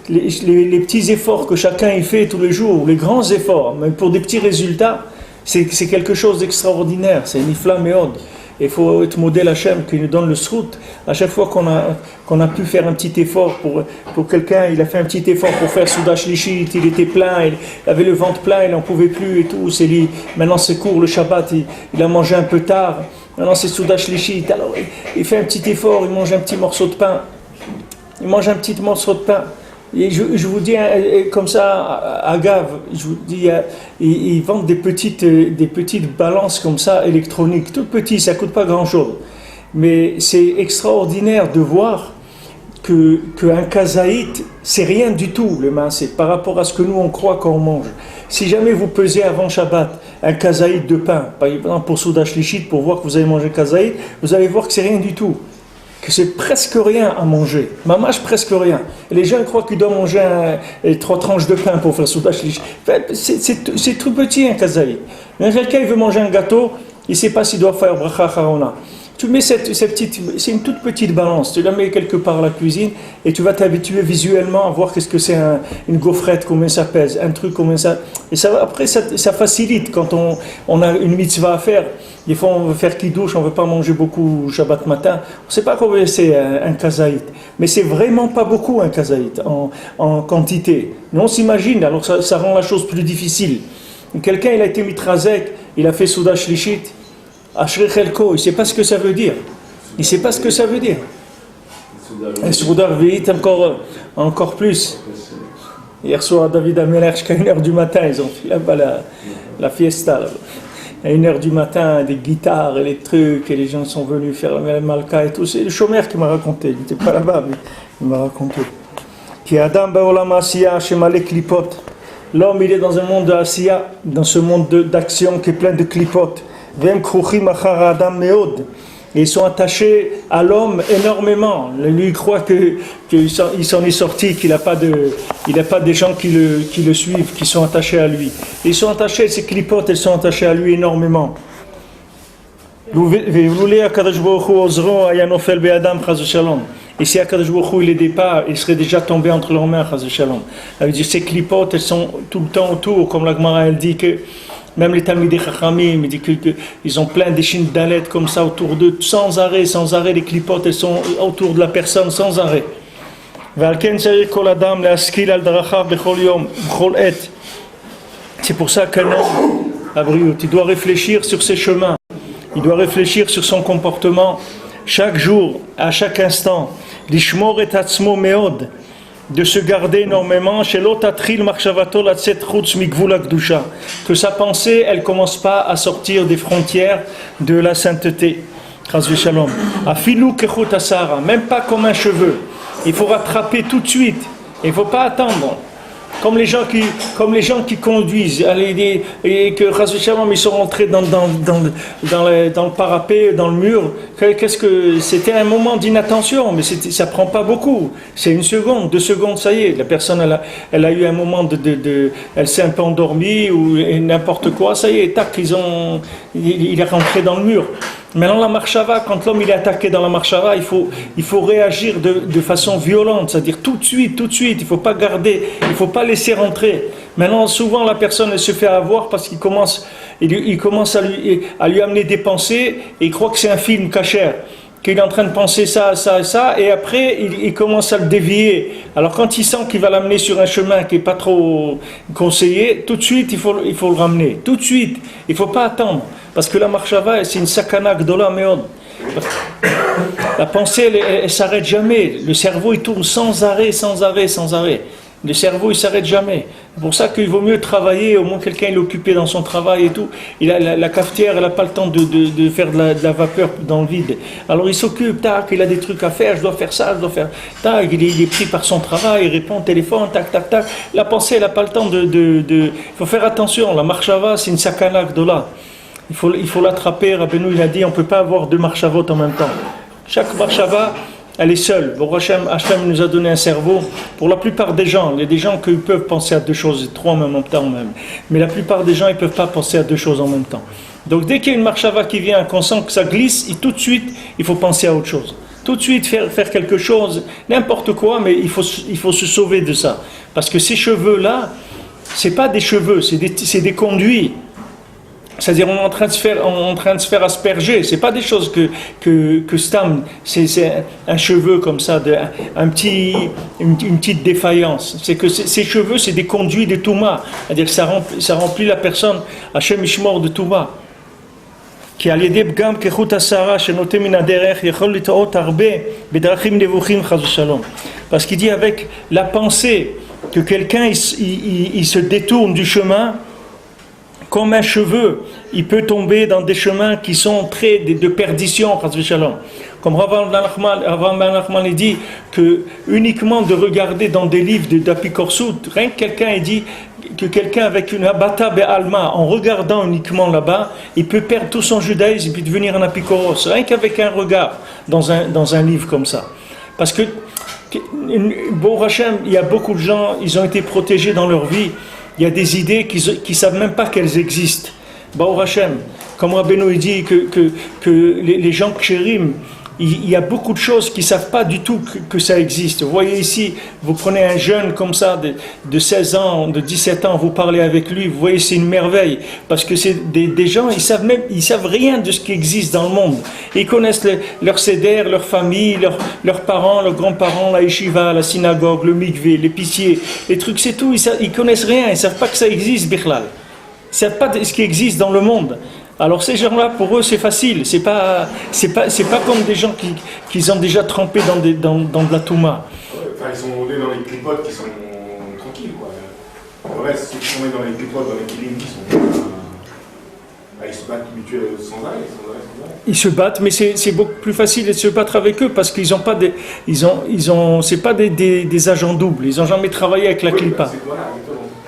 les petits efforts que chacun y fait tous les jours, les grands efforts, mais pour des petits résultats, c'est quelque chose d'extraordinaire, c'est Nifla Meod. Il faut être modèle Hachem qui nous donne le srout. À chaque fois qu'on a pu faire un petit effort pour quelqu'un, il a fait un petit effort pour faire Soudash Lishit, il était plein, il avait le ventre plein, il n'en pouvait plus et tout. Maintenant c'est court, le Shabbat, il a mangé un peu tard, maintenant c'est Soudash Lishit, alors il fait un petit effort, il mange un petit morceau de pain. Il mange un petit morceau de pain. Et je vous dis, comme ça, à Gave, je vous dis, ils vendent des petites balances comme ça, électroniques, toutes petites, ça ne coûte pas grand-chose. Mais c'est extraordinaire de voir qu'un kazaït, c'est rien du tout, le maasé, par rapport à ce que nous, on croit quand on mange. Si jamais vous pesez avant Shabbat un kazaït de pain, par exemple pour Soudash Lishit, pour voir que vous avez mangé kazaït, vous allez voir que c'est rien du tout. Que c'est presque rien à manger. Mamash, presque rien. Et les gens croient qu'ils doivent manger 3 tranches de pain pour faire Soudash Lishit. C'est tout petit un kazaït. Mais quelqu'un il veut manger un gâteau, il ne sait pas s'il doit faire bracha harona. Tu mets cette petite, c'est une toute petite balance, tu la mets quelque part à la cuisine et tu vas t'habituer visuellement à voir qu'est-ce que c'est une gaufrette, combien ça pèse, un truc, combien ça... Et ça, après, ça facilite quand on a une mitzvah à faire. Des fois, on veut faire kiddush, on ne veut pas manger beaucoup Shabbat matin. On ne sait pas combien c'est un kazaït. Mais c'est vraiment pas beaucoup un kazaït en quantité. Mais on s'imagine, alors ça rend la chose plus difficile. Quelqu'un, il a été mitrazek, il a fait Soudash Lishit, Ashrei Chelko, il ne sait pas ce que ça veut dire. Il ne sait pas ce que ça veut dire. Et Soudar Veit encore plus. Hier soir, David Ameler, jusqu'à 1h du matin, ils ont fait là-bas la fiesta. Là-bas. À 1h du matin, des guitares et les trucs, et les gens sont venus faire la malka et tout. C'est le chômeur qui m'a raconté. Il n'était pas là-bas, mais il m'a raconté. Qui Adam Baolam Asiya, Shemale Klipot. L'homme, il est dans un monde de Asiya, dans ce monde d'action qui est plein de klipot. Vem Kruchim Achar Adam Meod. Et ils sont attachés à l'homme énormément. Lui, il croit qu'il s'en est sorti, qu'il n'a pas des gens qui le suivent, qui sont attachés à lui. Et ils sont attachés, ces clipotes, elles sont attachées à lui énormément. Et si Akadosh Baruch Hu il aidait pas, il serait déjà tombé entre leurs mains, Chas v'Shalom. Ça veut dire ces clipotes, elles sont tout le temps autour, comme la Gemara elle dit que même les Talmidei Chachamim, il dit qu'ils ont plein d'échines d'alettes comme ça autour d'eux, sans arrêt, les clipotes, elles sont autour de la personne, sans arrêt. C'est pour ça qu'un homme, il doit réfléchir sur ses chemins. Il doit réfléchir sur son comportement chaque jour, à chaque instant. Lishmor et atzmo meod, de se garder énormément, que sa pensée, elle commence pas à sortir des frontières de la sainteté. Même pas comme un cheveu. Il faut rattraper tout de suite. Il ne faut pas attendre. Comme les gens qui conduisent, et que ils sont rentrés dans le parapet, dans le mur. C'était un moment d'inattention, mais ça prend pas beaucoup. C'est 1 seconde, 2 secondes, ça y est. La personne, elle a eu un moment elle s'est un peu endormie ou n'importe quoi, ça y est, tac, il est rentré dans le mur. Maintenant, la marshava, quand l'homme il est attaqué dans la marshava, il faut réagir de façon violente, c'est-à-dire tout de suite, il ne faut pas garder, il ne faut pas laisser rentrer. Maintenant, souvent, la personne elle se fait avoir parce qu'il commence à lui amener des pensées et il croit que c'est un film cachère, qu'il est en train de penser ça, et après, il commence à le dévier. Alors, quand il sent qu'il va l'amener sur un chemin qui n'est pas trop conseillé, tout de suite, il faut le ramener. Tout de suite, il ne faut pas attendre. Parce que la marshava, c'est une sakana gdola meod. La pensée, elle ne s'arrête jamais. Le cerveau, il tourne sans arrêt. Le cerveau, il ne s'arrête jamais. C'est pour ça qu'il vaut mieux travailler, au moins quelqu'un est occupé dans son travail et tout. La cafetière, elle n'a pas le temps de faire de la vapeur dans le vide. Alors il s'occupe, tac, il a des trucs à faire, je dois faire ça, tac, il est pris par son travail, il répond au téléphone, tac. La pensée, elle n'a pas le temps il faut faire attention, la marshava, c'est une sakana gdola. Il faut l'attraper. Rabbeinu il a dit on ne peut pas avoir 2 marshavot en même temps. Chaque marshava, elle est seule. Bon, Hachem nous a donné un cerveau. Pour la plupart des gens, il y a des gens qui peuvent penser à 2 choses, 3 en même temps même. Mais la plupart des gens, ils ne peuvent pas penser à 2 choses en même temps. Donc dès qu'il y a une marshava qui vient, qu'on sent que ça glisse, tout de suite, il faut penser à autre chose. Tout de suite faire quelque chose, n'importe quoi, mais il faut se sauver de ça. Parce que ces cheveux-là, ce n'est pas des cheveux, c'est des conduits. C'est-à-dire on est en train de se faire asperger. C'est pas des choses que Stam, c'est un cheveu comme ça, une petite défaillance. C'est que ces cheveux, c'est des conduits de Touma. C'est-à-dire que ça remplit la personne, Hachem Ishmor de Touma. Parce qu'il dit avec la pensée que quelqu'un il se détourne du chemin. Comme un cheveu, il peut tomber dans des chemins qui sont de perdition, comme Rav Ben Nachman dit que uniquement de regarder dans des livres d'Apikorsut, rien que quelqu'un dit que quelqu'un avec une abata be'alma, en regardant uniquement là-bas, il peut perdre tout son judaïsme et puis devenir un apikoros, rien qu'avec un regard dans un livre comme ça. Parce que, bon Hachem, il y a beaucoup de gens, ils ont été protégés dans leur vie. Il y a des idées qui ne savent même pas qu'elles existent. Baruch Hashem, comme Rabbeinu dit que les gens kshérim, il y a beaucoup de choses qu'ils ne savent pas du tout que ça existe. Vous voyez ici, vous prenez un jeune comme ça, de 16 ans, de 17 ans, vous parlez avec lui, vous voyez, c'est une merveille. Parce que c'est des gens, ils savent rien de ce qui existe dans le monde. Ils connaissent leur seder, leur famille, leurs parents, leurs grands-parents, la yeshiva, la synagogue, le mikvé, l'épicier, les trucs, c'est tout. Ils connaissent rien, ils ne savent pas que ça existe, Bichlal. Ils ne savent pas ce qui existe dans le monde. Alors ces gens-là, pour eux, c'est facile. C'est pas comme des gens qui ont déjà trempé dans de la touma. Enfin, ils sont nés dans les clipotes qui sont tranquilles, quoi. Le reste, ceux qui sont nés dans les clipotes, dans les kilings, qui sont... ils se battent mutuellement sans arrêt. Ils se battent, mais c'est beaucoup plus facile de se battre avec eux parce qu'ils n'ont pas c'est pas des agents doubles. Ils n'ont jamais travaillé avec la clipa.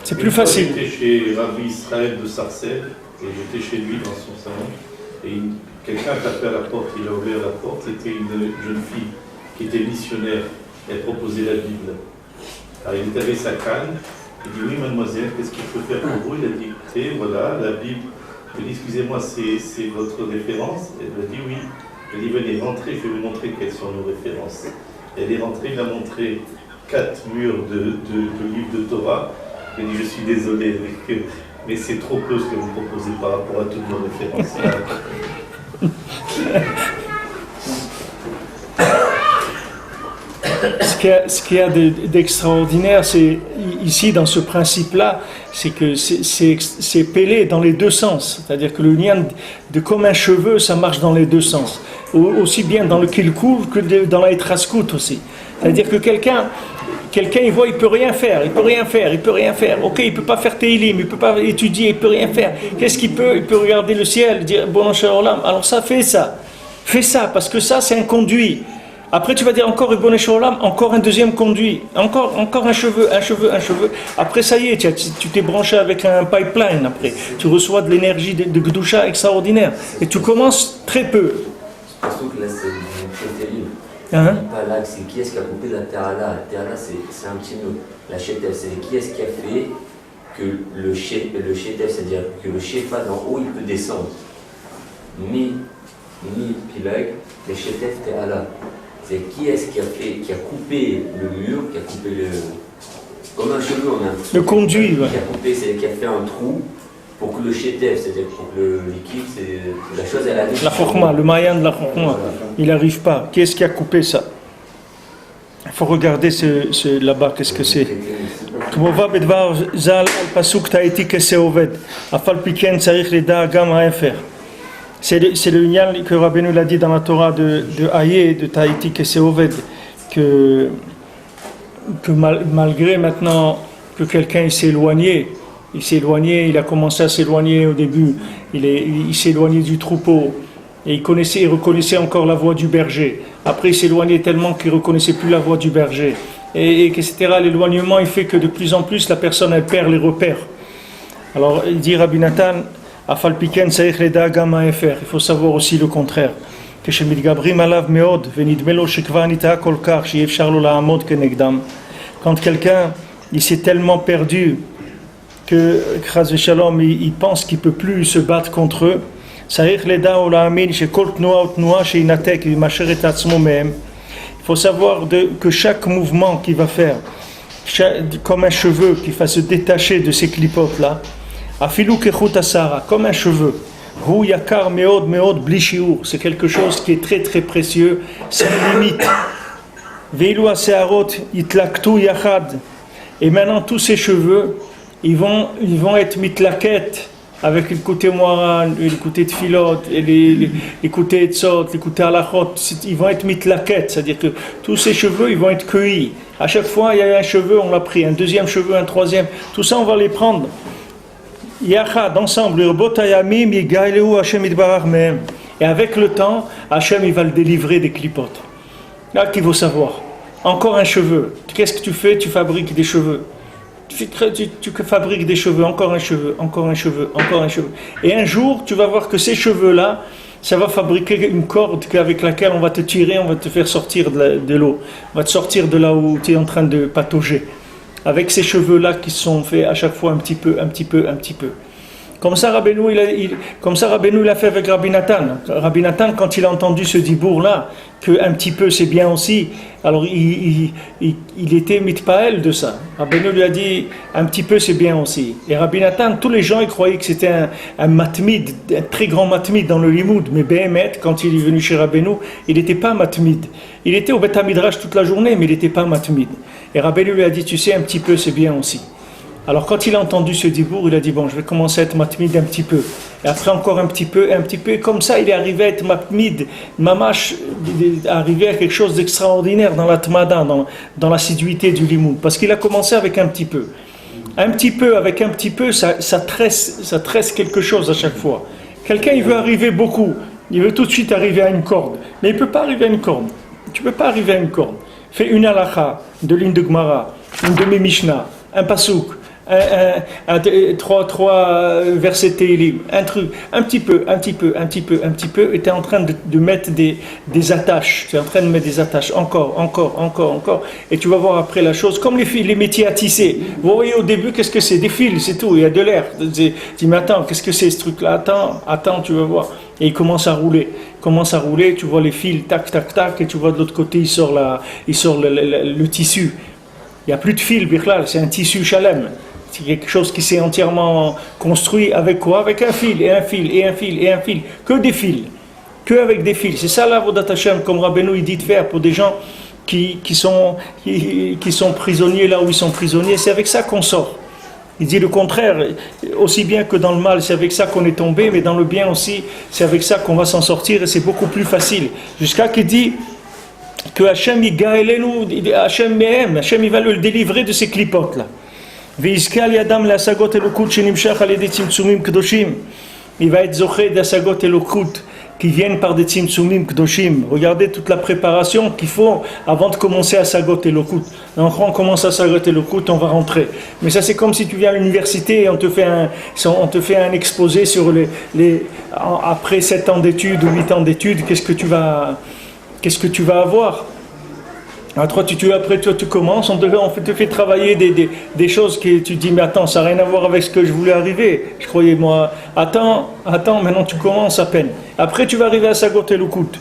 C'est plus facile. J'étais chez Rabbi Israël de Sarcelles. Et j'étais chez lui dans son salon, et quelqu'un tapait à la porte, il a ouvert la porte, c'était une jeune fille qui était missionnaire, elle proposait la Bible. Alors il était avec sa canne, il dit oui mademoiselle, qu'est-ce qu'il faut faire pour vous? Il a dit écoutez, voilà la Bible. Je lui ai dit excusez-moi, c'est votre référence? Elle a dit oui. Je lui ai dit venez, rentrez, je vais vous montrer quelles sont nos références. Elle est rentrée, il a montré 4 murs de livres de Torah. Elle a dit je suis désolé avec mais c'est trop peu ce que vous proposez par rapport à toutes nos références. Ce qu'il y a d'extraordinaire, c'est ici dans ce principe-là, c'est que c'est pélé dans les deux sens. C'est-à-dire que le lien comme un cheveu, ça marche dans les deux sens. Aussi bien dans le kilkoul que dans la etraskout aussi. C'est-à-dire que quelqu'un il voit, il peut rien faire. Ok, il peut pas faire Teilim, il peut pas étudier, il peut rien faire. Qu'est-ce qu'il peut? Il peut regarder le ciel, dire bon Shalom. Alors ça, fais ça, parce que ça, c'est un conduit. Après, tu vas dire encore Ibn Shalom, encore un deuxième conduit, encore un cheveu. Après, ça y est, tu t'es branché avec un pipeline. Après, tu reçois de l'énergie de Gdusha extraordinaire. Et tu commences très peu. Surtout que là, c'est le Teilim. Hein? Pas là, c'est qui est-ce qui a coupé la terre là? La terre là, c'est un petit mot. La chétef, c'est qui est-ce qui a fait que le chétef, c'est-à-dire que le shefa d'en haut, il peut descendre. Mi pilag, le chétef terre là. C'est qui est-ce qui a coupé le mur, qui a coupé comme un cheveu, on a un trou. Le conduit, ouais. Qui a fait un trou pour que le chétef, c'est-à-dire pour que le liquide, la chose, elle arrive. La chokma, le mayan de la chokma, il n'arrive pas. Qui est-ce qui a coupé ça? Il faut regarder là-bas, qu'est-ce que c'est. C'est le lien que Rabbeinu l'a dit dans la Torah de Hayé, de Tahiti, que c'est Oved, que malgré maintenant que quelqu'un s'est éloigné, il a commencé à s'éloigner au début, il s'est éloigné du troupeau, et il reconnaissait encore la voix du berger. Après, il s'éloignait tellement qu'il ne reconnaissait plus la voix du berger. Et etc. L'éloignement, il fait que de plus en plus, la personne, elle perd les repères. Alors, il dit Rabbi Nathan, il faut savoir aussi le contraire. Quand quelqu'un il s'est tellement perdu que il pense qu'il ne peut plus se battre contre eux, il faut savoir que chaque mouvement qu'il va faire, comme un cheveu qui va se détacher de ces clipotes là, comme un cheveu, c'est quelque chose qui est très très précieux, sans limite. Et maintenant tous ces cheveux, ils vont être mitlaket avec le côté moran, le côté de filote, et les côtés de sot, les côtés halachot, ils vont être mitlaket, c'est-à-dire que tous ces cheveux, ils vont être cueillis. À chaque fois, il y a un cheveu, on l'a pris, un deuxième cheveu, un troisième, tout ça, on va les prendre. Yachad, ensemble, et avec le temps, Hachem il va le délivrer des clipotes. Là qu'il faut savoir. Encore un cheveu. Qu'est-ce que tu fais? Tu fabriques des cheveux. Tu fabriques des cheveux, encore un cheveu. Et un jour, tu vas voir que ces cheveux-là, ça va fabriquer une corde avec laquelle on va te tirer, on va te faire sortir de l'eau. On va te sortir de là où tu es en train de patauger. Avec ces cheveux-là qui sont faits à chaque fois un petit peu. Comme ça, Rabbeinu il a fait avec Rabbi Nathan. Rabbi Nathan, quand il a entendu ce dibour-là, qu'un petit peu c'est bien aussi, alors il était mitpaël de ça. Rabbeinu lui a dit, un petit peu c'est bien aussi. Et Rabbi Nathan, tous les gens ils croyaient que c'était un matmid, un très grand matmid dans le limoud. Mais Behemet, quand il est venu chez Rabbeinu, il n'était pas matmid. Il était au Beth Midrash toute la journée, mais il n'était pas matmid. Et Rabbeinu lui a dit, tu sais, un petit peu c'est bien aussi. Alors quand il a entendu ce dibour, il a dit bon, je vais commencer à être matmid un petit peu. Et après encore un petit peu. Et comme ça, il est arrivé à être matmid, mamash, arrivé à quelque chose d'extraordinaire dans la tmada, dans l'assiduité du limoud. Parce qu'il a commencé avec un petit peu. Avec un petit peu, ça tresse quelque chose à chaque fois. Quelqu'un, il veut arriver beaucoup. Il veut tout de suite arriver à une corde. Mais il ne peut pas arriver à une corde. Tu ne peux pas arriver à une corde. Fais une halakha, de ligne de Gemara, une demi-mishnah, un pasouk, trois versets Teilim, un truc, un petit peu, et tu es en train de mettre des attaches, tu es en train de mettre des attaches, encore, et tu vas voir après la chose, comme les métiers à tisser. Vous voyez au début, qu'est-ce que c'est? Des fils, c'est tout, il y a de l'air. Tu dis, mais attends, qu'est-ce que c'est ce truc-là? Attends, tu vas voir. Et il commence à rouler, tu vois les fils, tac, et tu vois de l'autre côté, il sort le tissu. Il n'y a plus de fil, Birklal, c'est un tissu shalem. C'est quelque chose qui s'est entièrement construit avec quoi? Avec un fil. Que des fils. Que avec des fils. C'est ça l'avodat Hashem, comme Rabbeinu il dit de faire pour des gens qui sont prisonniers là où ils sont prisonniers. C'est avec ça qu'on sort. Il dit le contraire, aussi bien que dans le mal, c'est avec ça qu'on est tombé, mais dans le bien aussi, c'est avec ça qu'on va s'en sortir et c'est beaucoup plus facile. Jusqu'à qu'il dit que Hachem il m'aime, Hachem il va le délivrer de ces clipotes là. Il va être zoché d'Asagot Elokut qui viennent par des Tzimtzumim Kdoshim. Regardez toute la préparation qu'il faut avant de commencer à Sagot Elokut. Donc on commence à Sagot Elokut, on va rentrer. Mais ça c'est comme si tu viens à l'université et on te fait un exposé sur après 7 ans d'études ou 8 ans d'études, qu'est-ce que tu vas avoir. Alors toi, tu commences, on te fait travailler des choses que tu dis, mais attends, ça n'a rien à voir avec ce que je voulais arriver. Je croyais, moi, attends, maintenant tu commences à peine. Après, tu vas arriver à Sagot Elokut.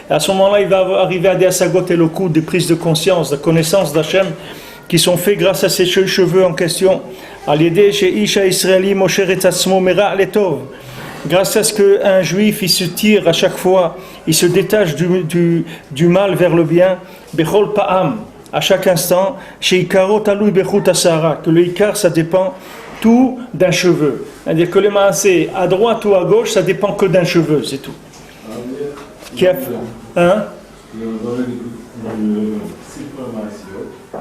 À ce moment-là, il va arriver à des Sagot Elokut, des prises de conscience, de connaissance d'Hachem, qui sont faites grâce à ces cheveux en question. Grâce à ce qu'un juif il se tire à chaque fois, il se détache du mal vers le bien, Bechol Pa'am, à chaque instant, chez Ikaro Talui Bechut Asara, que le Ikar ça dépend tout d'un cheveu. C'est-à-dire que le Maasé, à droite ou à gauche, ça dépend que d'un cheveu, c'est tout. Qui a hein?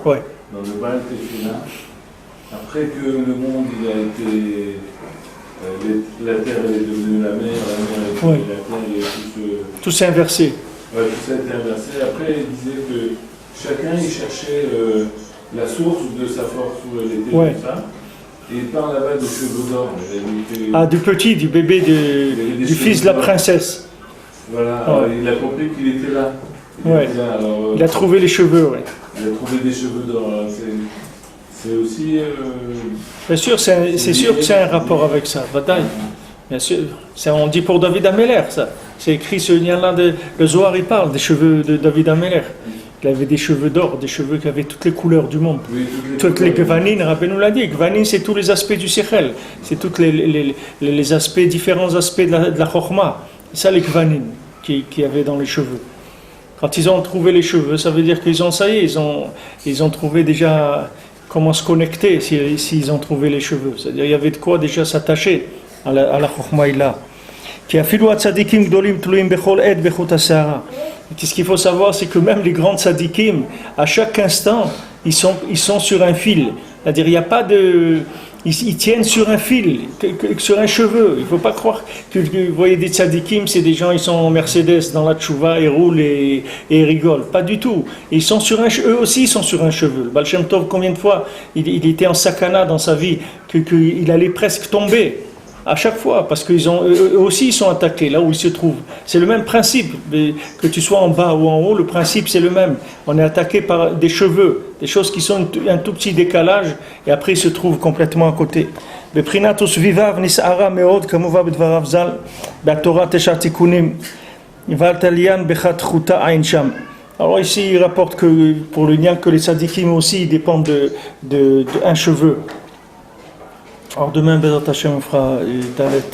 Ouais. Dans le Baal Tefila, après que le monde il a été. La terre est devenue la mer est devenue la terre, et tout s'est inversé. Ouais, tout ça a été inversé. Après, il disait que chacun il cherchait la source de sa force où elle était, tout ça. Et par là-bas des cheveux d'or. Du bébé, du fils de la princesse. Voilà, il a compris qu'il était là. Il a trouvé les cheveux, Il a trouvé des cheveux d'or. C'est aussi. Bien sûr, c'est sûr que c'est un rapport avec ça, bataille. Bien sûr, on dit pour David Améler, ça. C'est écrit ce lien-là, le Zohar, il parle des cheveux de David Améler. Il avait des cheveux d'or, des cheveux qui avaient toutes les couleurs du monde. Oui, toutes les Gvanin, Rabbi nous l'a dit. Gvanin, c'est tous les aspects du Sechel. C'est tous les aspects, différents aspects de la Chokhmah. C'est ça les Gvanin qui avaient dans les cheveux. Quand ils ont trouvé les cheveux, ça veut dire qu'ils ont, ça y est, ils ont trouvé déjà comment se connecter s'ils ont trouvé les cheveux. C'est-à-dire il y avait de quoi déjà s'attacher à la Chokhmah là. Ce qu'il faut savoir, c'est que même les grands tzadikim, à chaque instant, ils sont sur un fil. C'est-à-dire il n'y a pas de... Ils tiennent sur un fil, sur un cheveu. Il ne faut pas croire que vous voyez des tzadikim, c'est des gens, ils sont en Mercedes, dans la tchouva, ils roulent et ils rigolent. Pas du tout. Eux aussi, ils sont sur un cheveu. Le Baal Shem Tov, combien de fois il était en sakana dans sa vie, qu'il allait presque tomber. À chaque fois, parce eux aussi ils sont attaqués là où ils se trouvent. C'est le même principe, que tu sois en bas ou en haut, le principe c'est le même. On est attaqué par des cheveux, des choses qui sont un tout petit décalage, et après ils se trouvent complètement à côté. Alors ici il rapporte que pour le lien que les tzadikim aussi dépendent d'un cheveu. Alors demain, Bezrat Hashem, on fera Dalet.